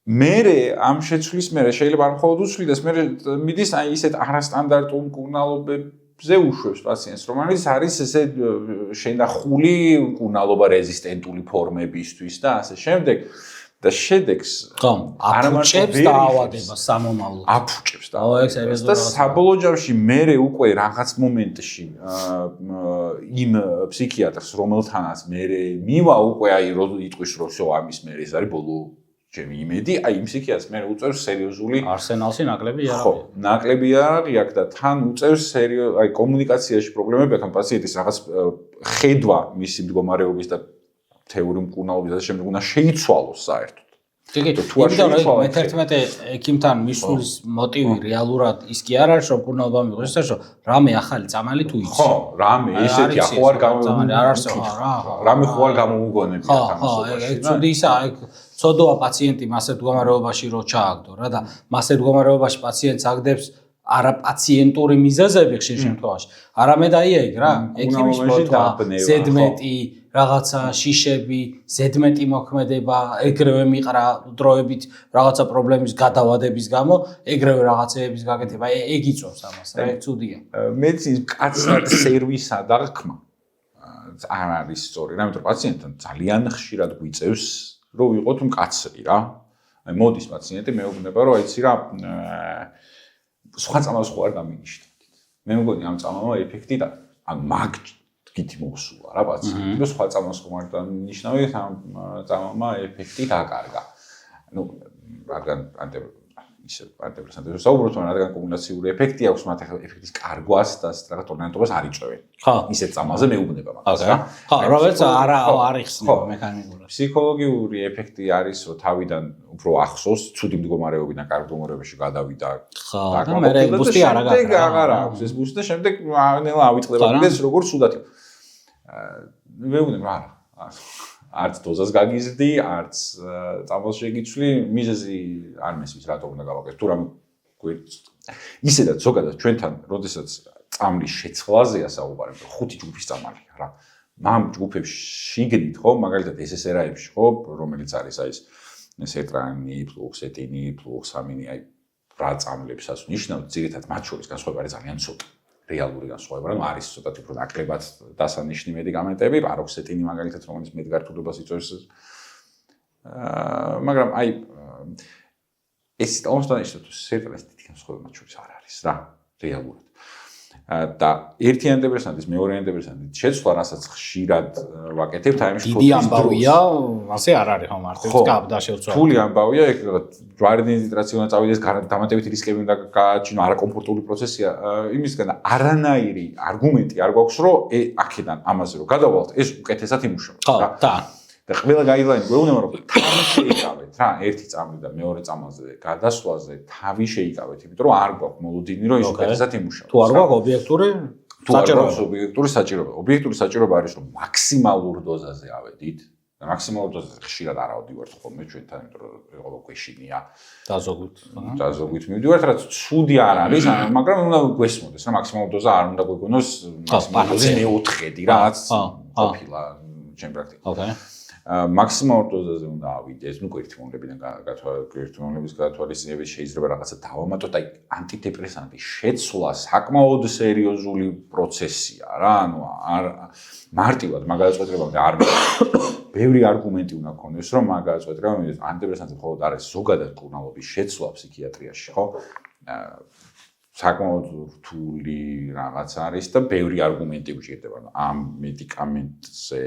მერე ამ შეცვლის მერე შეიძლება არ მხოლოდ უცვლიდეს, მერე მიდის აი ისეთ არასტანდარტულ მკურნალობებზე უშვებს პაციენტს, რომელიც არის ესე შენახული მკურნალობა რეზისტენტული ფორმებისთვის და ასე შემდეგ და შედეგს აფუჭებს დაავადებას სამომავლოდ. აფუჭებს დაავადებას და საბოლოო ჯამში მერე უკვე რაღაც მომენტში იმ ფსიქიატრს რომელთანაც მერე მივა უკვე აი რო იტყვის რომ всё ამის მერე ეს არის ბოლო ჩემი იმედი, აი იმ ფსიქიატრს მე უწევს სერიოზული არსენალში ნაკლები არ ხო, ნაკლები არ აქვს და თან უწევს აი კომუნიკაციაში პრობლემები აქვს პაციენტის რაღაც ხედვა მისი მდგომარეობის და თეორიული მკურნალობის და შემდეგ უნდა შეიცვალოს საერთოდ. იმიტომ რომ მე-11 ექიმთან მისვლის მოტივი რეალურად ის კი არ არის რომ მკურნალობა მიიღოს, ის არის რომ რამე ახალი წამალი თუ იცი. ხო, რამე ესეთი ახო არ რამე ხო არ გამოუგონებია თამაშს. ხო, ეგ ცუდი ისაა, ეგ ცოდოა პაციენტი მასეთ მდგომარეობაში რო ჩააგდო რა და მასეთ მდგომარეობაში პაციენტს აგდებს არაპაციენტური მიზეზები ხშირ შემთხვევაში. არამედ აი ეგ რა, ექიმის პროტვა, ზედმეტი რაღაცა შიშები, ზედმეტი მოქმედება, ეგრევე მიყრა დროებით რაღაცა პრობლემის გადავადების გამო, ეგრევე რაღაცეების გაკეთება, ეგ იწვევს ამას, რა, ეგ ცუდია. მედიცინის მკაცრად სერვისა დაღქმა არ არის სწორი, რა, იმიტომ რომ პაციენტთან ძალიან ხშირად გვიწევს, რომ ვიყოთ მკაცრი რა. აი მოდის პაციენტი, მეუბნება, რომ აიცი რა, სხვა წამალს ხო არ გამინიშნეთ. მე მგონი ამ წამალმა ეფექტი და ან მაგ გითი მოსულა რა პაციენტი, რომ სხვა წამალს ხო არ დანიშნავი, ამ წამალმა ეფექტი დაკარგა. ნუ რადგან ანტიდეპრესანტებს საუბრობთ, რადგან კომბინაციური ეფექტი აქვს, მათ ახლა ეფექტის კარგვას და რაღაც ორგანიზებას არ იწვევენ. ისეთ წამალზე მეუბნება მაგას რა. ხო, რომელიც არ იხსნება მექანიკურად. ფსიქოლოგიური ეფექტი არის, რომ თავიდან უფრო ახსოვს, ცუდი მდგომარეობიდან კარგ მდგომარეობაში გადავიდა. ხო, და მე ეგ ბუსტი არ აქვს. ეს ბუსტი და შემდეგ ნელა ავიწყდება კიდეც როგორც სუდათი. მეუბნება არა. არც დოზას გაგიზრდი, არც წამალს შეგიცვლი, მიზეზი არ მესმის რატომ უნდა გავაკეთო. თუ რამე ისედაც ზოგადად ჩვენთან, როდესაც წამლის შეცვლაზეა საუბარი, 5 ჯგუფის წამალია რა. ამ ჯგუფებში შიგნით ხო, მაგალითად SSRI-ებში ხო, რომელიც არის აი ეს სერტრანი, ფლუოქსეტინი, ფლუოქსამინი, აი რა წამლებსაც ნიშნავს, ძირითადად მათ შორის განსხვავება არის ძალიან ცოტა. რეალური განსხვავება, რომ არის ცოტათი უფრო ნაკლებად დასანიშნი მედიკამენტები, პაროქსეტინი მაგალითად, რომელიც მეტგართულებას იწვევს. მაგრამ აი ეს თუმცა სერტრანის დიდი განსხვავება მათ შორის არ არის რა, რეალურად. და ერთი ანტიდეპრესანტის მეორე ანტიდეპრესანტის შეცვლა, რასაც ხშირად ვაკეთებთ, აი ამის დიდი ამბავია, ასე არ არის ხო მარტივ კაბდა შევცვალე. თული ამბავია, ეგ ჯვარედენიტრაცია უნდა წავიდეს, დამატებითი რისკები უნდა გააჩინო, არაკომფორტული პროცესია, იმისგან არანაირი არგუმენტი არ გვაქვს, რომ აქედან ამაზე რომ გადავალთ, ეს უკეთესად იმუშავებს რა. და ყველა გაიდლაინი გვეუბნება, რომ თავი შეიკავეთ რა, ერთი წამლი და მეორე წამალზე გადასვლაზე თავი შეიკავეთ, იმიტომ რომ არ გვაქვს მოლოდინი, რომ ის უკეთესად იმუშავოს. თუ არ გვაქვს ობიექტური საჭიროება. ობიექტური საჭიროება არის, რომ მაქსიმალურ დოზაზე ავედით. და მაქსიმალურ დოზაზე ხშირად არ ავდივართ ხოლმე ჩვენთან, იმიტომ რომ ეყობა ქვეშინია. დაზოგვით მივდივართ, რაც ცუდი არ არის, მაგრამ უნდა გვესმოდეს, რა მაქსიმალურ დოზა არ უნდა გვეგონოს მაქსიმალურ დოზის მეოთხედი, რაც ყოფილა ჩემ პრაქტიკაში. მაქსიმალურ დოზაზე უნდა ავიდეს, ნუ გვერდმოლებიდან გვერდმოლების გათვალისწინებით შეიძლება რაღაცა დავამატოთ, აი ანტიდეპრესანტის შეცვლა საკმაოდ სერიოზული პროცესია რა, ანუ არ მარტივად მაგალითად არ ბევრი არგუმენტი უნდა გქონდეს, რომ მაგალითად ანტიდეპრესანტი მხოლოდ არის ზოგადად კურნალობის შეცვლა ფსიქიატრიაში, ხო? საკმაოდ რთული რაღაც არის და ბევრი არგუმენტი გვჭირდება. ამ მედიკამენტზე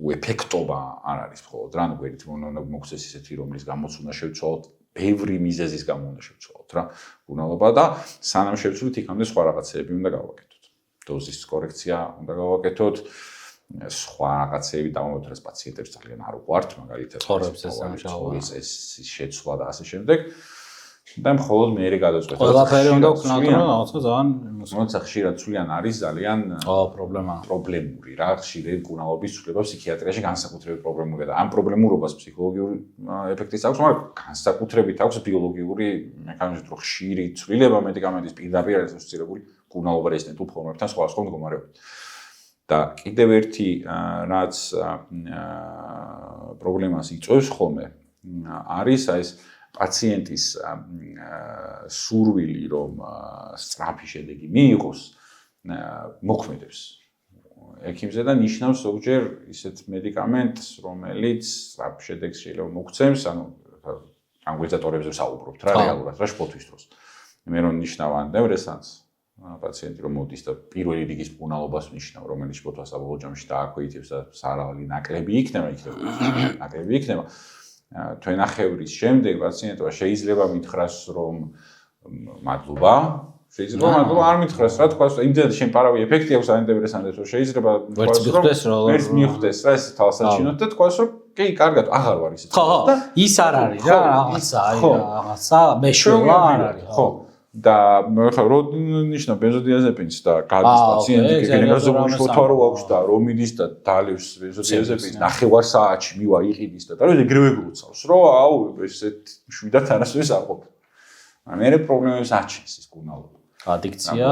უეფექტობა არ არის მხოლოდ რა, გვერდით უნდა მოხდეს ისეთი, რომლის გამოც უნდა შევცვალოთ, ბევრი მიზეზის გამო უნდა შევცვალოთ რა, კურნალობა და სანამ შევცვლით, იქამდე სხვა რაღაცეები უნდა გავაკეთოთ. დოზის კორექცია უნდა გავაკეთოთ, სხვა რაღაცეები დავამოთრეს პაციენტებს ძალიან არ უყვართ, მაგალითად ეს შეცვლა და ასე შემდეგ. და მხოლოდ მე გადაწყვეტე. ყველაფერი უნდა ვქნათ, რომ რაღაცა ძალიან მოცა ხშირად ცვლიან არის ძალიან პრობლემური რა, ხშირად კურნალობის ცვლილება ფსიქიატრიაში განსაკუთრებით პრობლემურია და ამ პრობლემურობას ფსიქოლოგიური ეფექტიც აქვს, მაგრამ განსაკუთრებით აქვს ბიოლოგიური მექანიზმით, რომ ხშირი ცვლილება მედიკამენტის პირდაპირ არის ასოცირებული კურნალობა რეზისტენტულ ფორმებთან სხვადასხვა მდგომარეობით. და კიდევ ერთი რაც პრობლემას იწვევს ხოლმე არის ეს პაციენტის სურვილი, რომ სწრაფი შედეგი მიიღოს, მოქმედებს ექიმზე და ნიშნავს ზოგჯერ ისეთ მედიკამენტს, რომელიც სწრაფ შედეგს შეიძლება მოგცემს, ანუ ტრანკვილიზატორებზე ვსაუბრობთ რა, რეალურად რა შფოთვის დროს. მე რომ ნიშნავ ანტიდეპრესანტს, პაციენტი რომ მოდის და პირველი რიგის მკურნალობას ნიშნავ, რომელიც შფოთვას საბოლოო ჯამში დააქვეითებს და სარალი ნაკლები იქნება. თვენახევრის შემდეგ პაციენტმა შეიძლება მითხრას, რომ მადლობა, არ მითხრას რა, თქვას, იმდენად შემპარავი ეფექტი აქვს ანტიდეპრესანტებს, რომ შეიძლება თქვას, რომ ვერც მიხვდეს რა, ეს თვალსაჩინოთ და თქვას, რომ კი, კარგად, აღარ ვარ ისეთი. ხო, ის არ არის რა, რაღაცა მეშვევა არ არის. ხო. და ხა რო ნიშნა ბენზოდიაზეპინს და გადის პაციენტი გეგენერაზო შოთვარო აქვს და რომ მიდის და დალევს ბენზოდიაზეპინს ნახევარ საათში მივა იყიდის და და ეგრევე გლოცავს რომ აუ ესეთ შვიდად არასოდეს არ ყოფილა. მე პრობლემებს აჩენს ის კურნალობა. ადიქცია,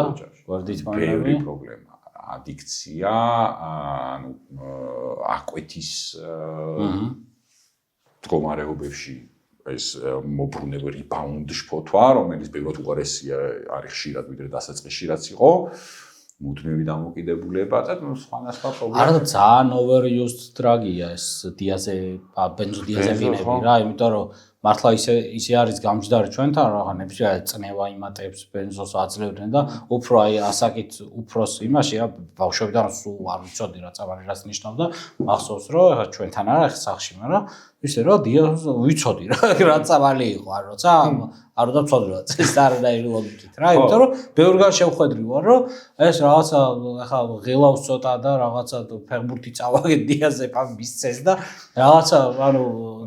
გვერდით ბევრი მოიმები. პრობლემა. ადიქცია, ანუ აკვეთის მდგომარეობებში ეს მოbrunები rebound შფოთვა, რომელიც ბევრად უარესია არის ხშირად ვიდრე დასაწყისში რაც იყო. მუდმივი დამოკიდებულება და სხვადასხვა პრობლემა. არა ძალიან overused დრაგია ეს ბენზოდიაზეპინები რა, იმიტომ რომ მართლა ისე არის გამჯდარი ჩვენთან, რა ნებისმიერ წნევა იმატებს ბენზოს აძლევდნენ და უფრო აი ასაკით უფროს იმაში რა ბავშვებიდან სულ არ ვიცოდი რა წამალი რაც ნიშნავდა, მახსოვს რომ ეხლა ჩვენთან არა ეხლა სახში, მაგრამ ისე რომ ვიცოდი რა რა წამალი იყო, არ როცა არ უნდა ვცოდე რა ეს არანაირი ლოგიკით რა, იმიტომ რომ ბევრგან შევხვედრი ვარ რომ ეს რაღაცა ეხლა ღილავს ცოტა და რაღაცა ფეხბურთი წავაგე დიაზეპამ მისცეს და რაღაცა ანუ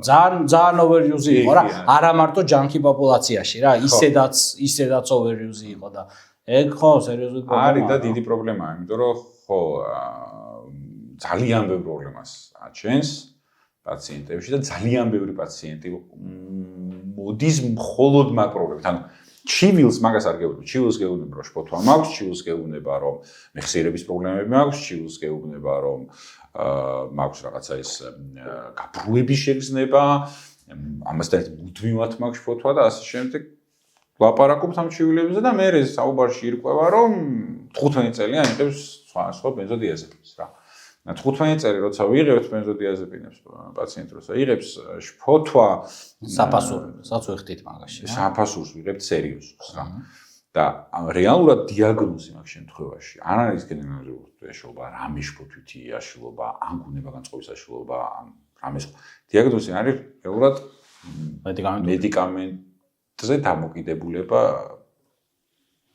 ძალიან overuse იყო რა, არა მარტო ჯანკი პოპულაციაში რა, ისედაც overuse იყო და ეგ ხო სერიოზული პრობლემაა. არის და დიდი პრობლემაა, იმიტომ რომ ხო ძალიან ბევრ პრობლემას აჩენს პაციენტებში და ძალიან ბევრი პაციენტი მოდის მხოლოდ მაგ პრობლემით. ანუ ჩივილს მაგას არ გეუბნება, ჩივილს გეუბნება რომ შფოთვა მაქვს, ჩივილს გეუბნება რომ მეხსიერების პრობლემები მაქვს, ჩივილს გეუბნება რომ მაქვს რაღაცა ეს გაბრუების შეგრძნება, ამასთან მუდმივად მაქვს შფოთვა და ასე შემდეგ. ლაპარაკობთ ამ ჩივილებზე და მე საუბარში ირკვევა რომ 15 წელიან იღებს სხვა ბენზოდიაზეპინებს რა. 15 წელი როცა ვიღებთ ბენზოდიაზეპინებს პაციენტს როცა იღებს შფოთვა საფასურსაც ვიხდით მაგაში. საფასურს ვიღებთ სერიოზულს რა. და რეალურად დიაგნოზი მაგ შემთხვევაში არ არის გენერალური შობა, რამე შფოთვითი აშლობა, ან გუნება განწყობის აშლობა, ან რამე სხვა. დიაგნოზი არის რეალურად მედიკამენტზე დამოკიდებულება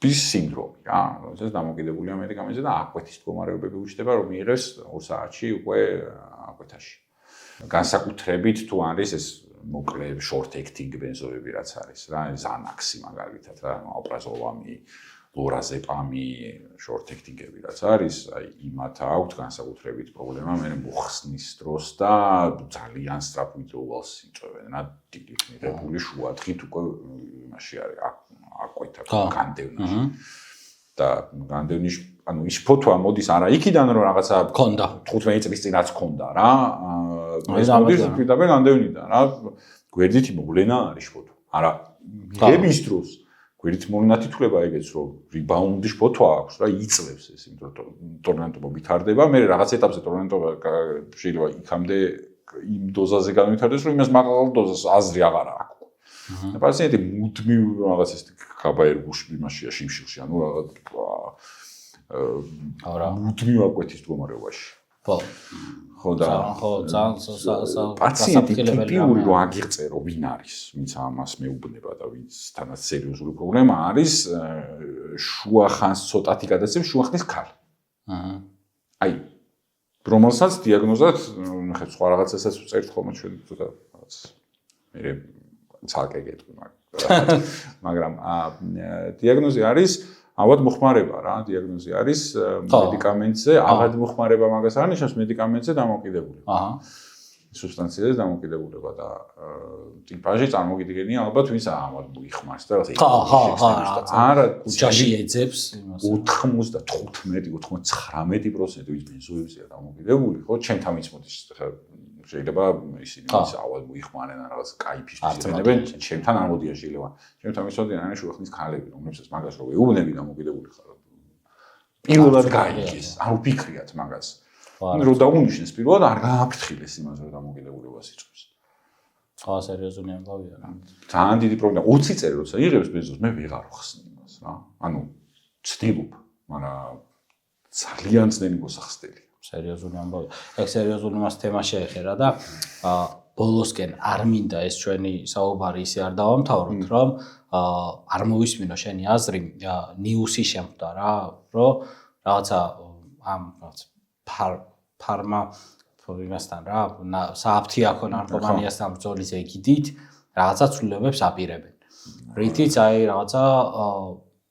ის სინდრომი რა, როდესაც დამოკიდებულია მედიკამენტზე და აკვეთის მდგომარეობები უჩნდება, რომ მიიღეს 2 საათში უკვე აკვეთაში. განსაკუთრებით თუ არის ეს მოკლე short acting ბენზოები რაც არის რა, ზანაქსი მაგალითად რა, ოპრაზოლამი, ლორაზეპამი, short acting-ები რაც არის, აი იმათ აქვთ განსაკუთრებით პრობლემა, მე მოხსნის დროს და ძალიან სწრაფ withdrawals იწვევენ რა, დიდით მიღებული შუადღით უკვე იმაში არის აკვეთა განდევნაში. და განდევნის ანუ ის ფოთვა მოდის არა იქიდან რომ რაღაცა ქონდა 15 წლის წინაც ქონდა რა. ეს მოდის პირდაპირ განდევნიდან რა. გვერდითი მოვლენა არის ფოთვა. არა მიღების დროს გვერდითი მოვლენა თითქება ეგეც რომ rebound-ი ფოთვა აქვს რა, იწლევს ეს, იმიტომ რომ ტორნადობა ვითარდება, მე რაღაც ეტაპზე ტორნადობა შეიძლება იქამდე იმ დოზაზე განვითარდეს, რომ იმას მაღალ დოზას აზრი აღარ აქვს. და პაციენტი მუდმივ რაღაც ეს გაბაერგულში იმაშია შიმშილში, ანუ რა მუდმივ აკვეთის მდგომარეობაში. ხო. ხო და ძალიან პაციენტი ტიპიური რომ აგიღწერო ვინ არის, ვინც ამას მეუბნება და ვინცთანაც სერიოზული პრობლემა არის, შუა ხანს ცოტათი გადაცემს შუა ხნის ქალი. აი რომელსაც დიაგნოზად ნახეთ სხვა რაღაცასაც წერთ ხოლმე ჩვენ ცოტა რაღაც მე ცალკე გეტყვი მაგრამ დიაგნოზი არის ავად მოხმარება რა, დიაგნოზი არის მედიკამენტზე, ავად მოხმარება მაგას არ ნიშნავს მედიკამენტზე დამოკიდებულება. სუბსტანციაზე დამოკიდებულება და ტიპაჟი წარმოგიდგენია ალბათ ვინც ამად მოიხმარს და რაღაცა არა ქუჩაში ეძებს იმას 95% ვინც ბენზოებზეა დამოკიდებული ხო ჩემთან მიცმოდის შეიძლება ისინი ავად მოიხმარენ რაღაც кайფისთვის იყენებენ ჩემთან არ მოდიან შეიძლება ჩემთან მიცოდიან ან შუა ხნის ქალები რომლებსაც მაგას რო ეუბნები დამოკიდებული ხარ პირველად გაიგეს არ ვფიქრიათ მაგას რო დაუნიშნეს პირველად არ გააფრთხილეს იმას რომ დამოკიდებულებას იწვევს სხვა სერიოზული ამბავია რა ძალიან დიდი პრობლემა 20 წელი როცა იღებს ბენზოს მე ვეღარ ვხსნი იმას რა ანუ ცდილობ მაგრამ ძალიან ძნელი მოსახსდელი სერიოზული ამბავია. ეგ სერიოზული მას თემა შეეხერა და ბოლოსკენ არ მინდა ეს ჩვენი საუბარი ისე არ დავამთავროთ, რომ არ მოვისმინო შენი აზრი, ნიუსი შემხვდა რა, რომ რაღაცა ამ ფარმა იმასთან რა, სააფთიაქო ნარკომანიასთან ბრძოლის ეგიდით რაღაცა ცვლილებებს აპირებენ. რითიც აი რაღაცა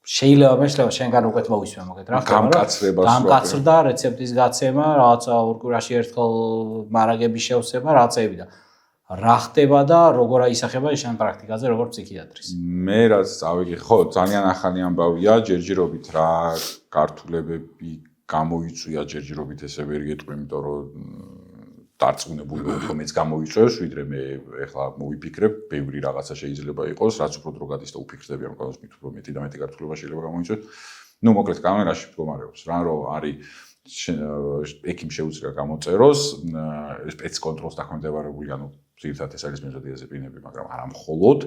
შეიძლება მეშლება შენგან უკეთ მოვისმე მოგეთ რა გამკაცრდა რეცეპტის გაცემა რაღაცა ორ კვირაში ერთხელ მარაგების შევსება რაღაცები და რა ხდება და როგორ აისახება შენ პრაქტიკაზე როგორც ფსიქიატრის. მე რაც წავიღე, ხო, ძალიან ახალი ამბავია, ჯერჯერობით რა გართულებები გამოიწვია ჯერჯერობით ესე ვერ გეტყვი, იმიტომ რომ დარწმუნებული ვარ, რომ მეც გამოიწვევს, ვიდრე მე ეხლა მოვიფიქრებ, ბევრი რაღაცა შეიძლება იყოს, რაც უფრო დრო გადის და უფიქრდები ამ ყველას მით უფრო მეტი და მეტი გართულება შეიძლება გამოიწვიოს. ნუ მოკლედ კამერაში მდგომარეობს რა, რომ არის ექიმ შეუძლია გამოწეროს სპეცკონტროლს დაქვემდებარებული, ანუ ძირითადად ეს არის ბენზოდიაზეპინები, მაგრამ არა მხოლოდ,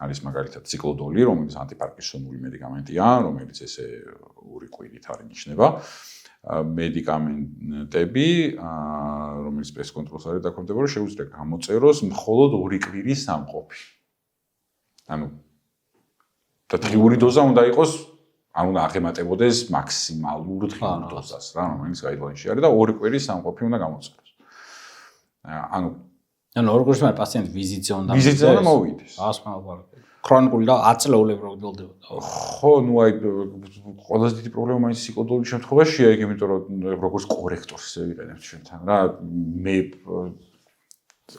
არის მაგალითად ციკლოდოლი, რომელიც ანტიპარკინსონული მედიკამენტია, რომელიც ესე ორი კვირით არის ნიშნება. მედიკამენტები, რომელიც სპეცკონტროლს არის დაქვემდებარებული, შეუძლია გამოწეროს მხოლოდ ორი კვირის სამყოფი. ანუ და დღიური დოზა უნდა იყოს არ უნდა აღემატებოდეს მაქსიმალურ დღიურ დოზას რა, რომელიც გაიდლაინში არის და ორი კვირის სამყოფი უნდა გამოწეროს. ანუ როგორც მე პაციენტი ვიზიტზე უნდა მოვიდეს. ასმალბარ. ქრონიკული და აწლეულებრივ გრძელდება. ხო, ნუ აი ყველაზე დიდი პრობლემა მაინც ციკლოდოლის შემთხვევაშია, იმიტომ რომ როგორც კორექტორს ვიყენებ ჩვენთან რა, მე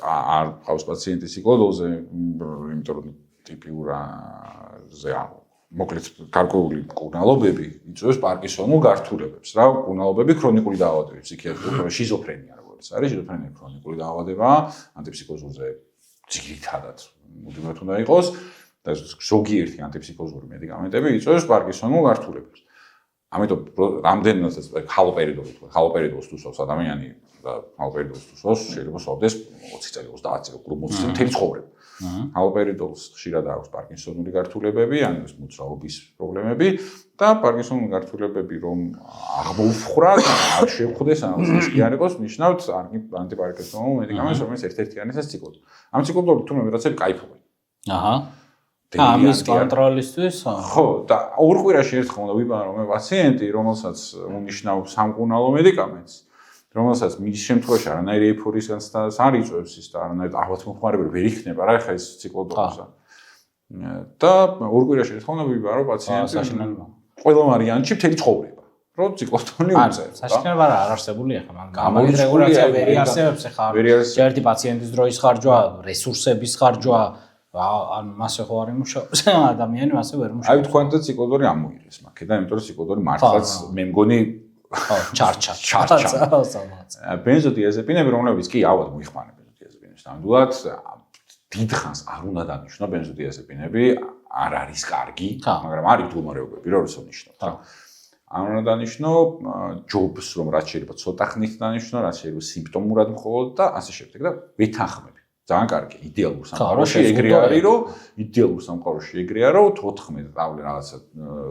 არ ყავს პაციენტი ციკლოდოლზე, იმიტომ რომ ტიპიურაზე მოკლედ გარკვეული მკურნალობები იწვევს პარკინსონულ გართულებებს რა, მკურნალობები ქრონიკული დაავადებები, ფსიქიატრიული შიზოფრენია როგორც არის, შიზოფრენია ქრონიკული დაავადება, ანტიფსიქოზურზე ძირითადად მუდმივად უნდა იყოს და ზოგიერთი ანტიფსიქოზური მედიკამენტები იწვევს პარკინსონულ გართულებებს. ამიტომ რამდენადაც ჰალოპერიდოლი თქვა, ჰალოპერიდოლს თუ სვავს ადამიანი და ჰალოპერიდოლს თუ სვავს, შეიძლება სვავდეს 20 წელი, 30 წელი, 40 წელი მთელი ცხოვრება. ჰალოპერიდოლს ხშირად აქვს პარკინსონული გართულებები, ანუ ეს მოძრაობის პრობლემები და პარკინსონული გართულებები რომ აღმოუხვრა და არ შევხვდეს, ანუ ეს კი არ იყოს, ნიშნავთ ანტიპარკინსონულ მედიკამენტს, რომელიც ერთ-ერთი არის ეს ციკლოდოლი. ამ ციკლოდოლით თუმე ვიღაცები кайფობენ. ამის კონტროლისთვის? ხო, და ორ კვირაში ერთხელ უნდა ვიბარო მე პაციენტი, რომელსაც უნიშნავ სამკურნალო მედიკამენტს, რომელსაც მის შემთხვევაში არანაირი ეიფორიის განცდას არ იწვევს ის და არანაირი აღბათმოხმარებელი ვერ იქნება რა, ეხლა ეს ციკლოდოლისა. და ორ კვირაში ერთხელ უნდა ვიბარო პაციენტი. ყველა ვარიანტში მთელი ცხოვრება, რომ ციკლოდოლი უწევს. საშინელება არ არსებული ახლა, მაგრამ გამორეგულაცია ვერ არსებობს ახლა. ერთი პაციენტის დროის ხარჯვა, რესურსების ხარჯვა ანუ მასე ხო არ იმუშავებს ადამიანი მასე ვერ მუშაობს. აი თქვენ და ციკლოდოლი ამოიღეს მაქედან, იმიტომ რომ ციკლოდოლი მართლაც მე მგონი ჩარჩა. ბენზოდიაზეპინები, რომლებიც კი ავად მოიხმარება ბენზოდიაზეპინებს. ნამდვილად დიდხანს არ უნდა დანიშნო ბენზოდიაზეპინები არ არის კარგი, მაგრამ არის მდგომარეობები, როდესაც ნიშნავთ. არ უნდა დანიშნო ჯობს, რომ რაც შეიძლება ცოტა ხნით დანიშნო, რაც შეიძლება სიმპტომურად მხოლოდ და ასე შემდეგ და ვეთანხმები. ძალიან კარგი, იდეალურ სამყაროში ეგრე არის, რომ იდეალურ სამყაროში ეგრეა, რომ 14 ტავლე რაღაცა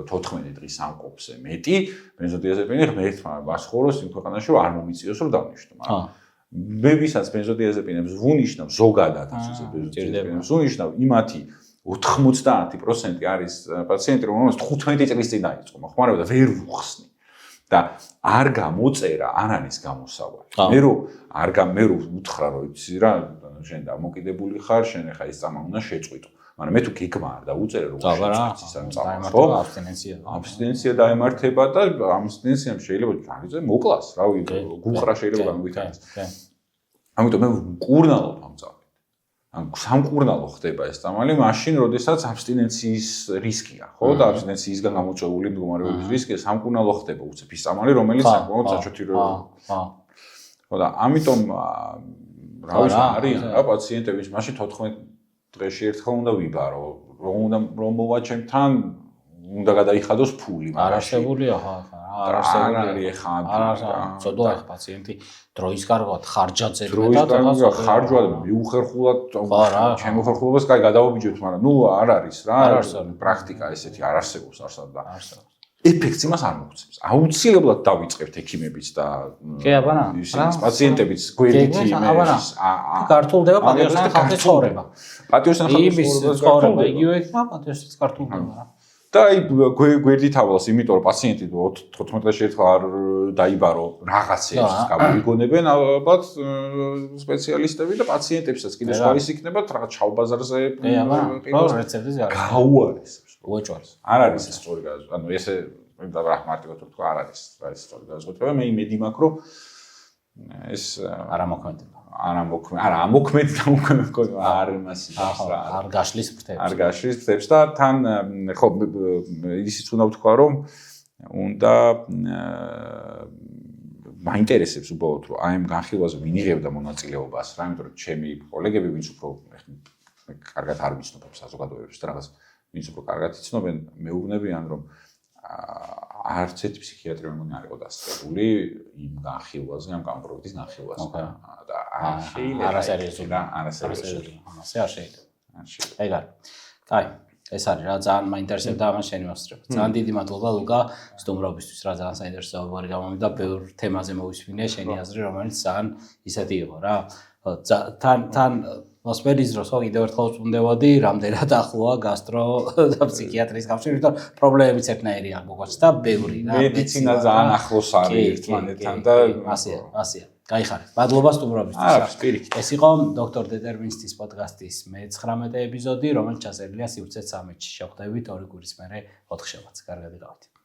14 დღის სამყოფზე მეტი ბენზოდიაზეპინი ღმერთმა ვასხოროს იმ ქვეყანაში, რომ არ მომიწიოს რომ დავნიშნო, მაგრამ მე ვისაც ბენზოდიაზეპინებს ვუნიშნავ ზოგადად ასე ბენზოდიაზეპინებს ვუნიშნავ იმათი 90% არის პაციენტი, რომელსაც 15 წლის წინ დაიწყო მოხმარება და ვერ ვუხსნი. და არ გამოწერა არ არის გამოსავალი. მე რომ უთხრა რომ იცი რა, შენ დამოკიდებული ხარ, შენ ახლა ეს წამა უნდა შეწყვიტო. მაგრამ მე თუ გიგმა არ დაუწერე რომ შეწყვეტი ის ამ წამას, ხო? აბსტინენცია დაემართება და აბსტინენციამ შეიძლება განიცე მოკლას, რავი, გუხრა შეიძლება განვითარდეს. ამიტომ მე მკურნალობ ამ წამით. ან სამკურნალო ხდება ეს წამალი, მაშინ როდესაც აბსტინენციის რისკია, ხო? და აბსტინენციისგან გამოწვეული მდგომარეობის რისკია, სამკურნალო ხდება უცებ ის წამალი, რომელიც საკმაოდ საჩოთი ხო და ამიტომ რა ვიცი, არის რა პაციენტების მაშინ 14 დღეში ერთხელ უნდა ვიბარო, რომ მოვა ჩემთან, უნდა გადაიხადოს ფული, მაგრამ არსებულია ხო, არ არსებული ხა. ცოდვა ხა პაციენტი დროის კარგად ხარჯაძე და ხარჯვა მიუხერხულად ჩემო ხერხულობას კაი გადავაბიჯოთ, მაგრამ ნუ არ არის რა, პრაქტიკა ესეთი არ არსებობს არსად და ეფექტს იმას არ მოგცემს. აუცილებლად დავიწყებთ ექიმებიც და პაციენტებიც გვერდით იმის გართულდება პატიოსანი ხალხის ცხოვრება. პატიოსანი ხალხის ცხოვრება იგივე იქნება, პატიოსის გართულდება რა. და აი გვერდით ავალს, იმიტომ რომ პაციენტი 14 დღეში ერთხელ არ დაიბარო რაღაცებს გამიგონებენ ალბათ სპეციალისტები და პაციენტებსაც კიდე სხვა ის იქნება რაღაც ჩალბაზარზე რეცეპტის გაუარესებს. უეჭვარს. არ არის ეს სწორი გადაწყვეტა. ანუ ესე და რა მარტივად თქვა არ არის სწორი გადაწყვეტა. მე იმედი მაქვს რომ ეს არ ამოქმედება. ამოქმედ არ მასი რა. არ გაშლის ფრთებს. არ გაშლის ფრთებს და თან ხო ისიც უნდა ვთქვა რომ უნდა მაინტერესებს უბრალოდ რომ აი ამ განხილვაზე ვინ იღებდა მონაწილეობას რა, იმიტომ რომ ჩემი კოლეგები ვინც უფრო კარგად არ ვიცნობენ საზოგადოებებს და რაღაც ვინც უფრო კარგად იცნობენ, მეუბნებიან რომ არც ერთი ფსიქიატრი მეგონი არ იყო დასწრებული იმ განხილვაზე, ამ კამპროექტის განხილვაზე. და არასერიოზული. ასე არ შეიძლება. ეგ არის. კაი, ეს არის რა ძალიან მაინტერესებდა ამას შენი მოსწრება. ძალიან დიდი მადლობა ლუკა სტუმრობისთვის, რა ძალიან საინტერესო ვარი გამომიდა, ბევრ თემაზე მოვისმინე შენი აზრი, რომელიც ძალიან ისეთი იყო რა. თან მოსმენის დროს ხო კიდევ ერთხელ ვწუნდებოდი, რამდენად ახლოა გასტრო და ფსიქიატრის კავშირი, იმიტომ პრობლემებიც ერთნაირი არ მოგვაქვს და ბევრი რა. მედიცინა ძალიან ახლოს არის ერთმანეთთან და ასეა. გაიხარეთ. მადლობა სტუმრობისთვის. ეს იყო დოქტორ დეტერმინისტის პოდკასტის მე-19 ეპიზოდი, რომელიც ჩაწერილია სივრცე 13-ში. შევხვდებით 2 კვირის მერე 4 შაბათს. კარგად იყავით.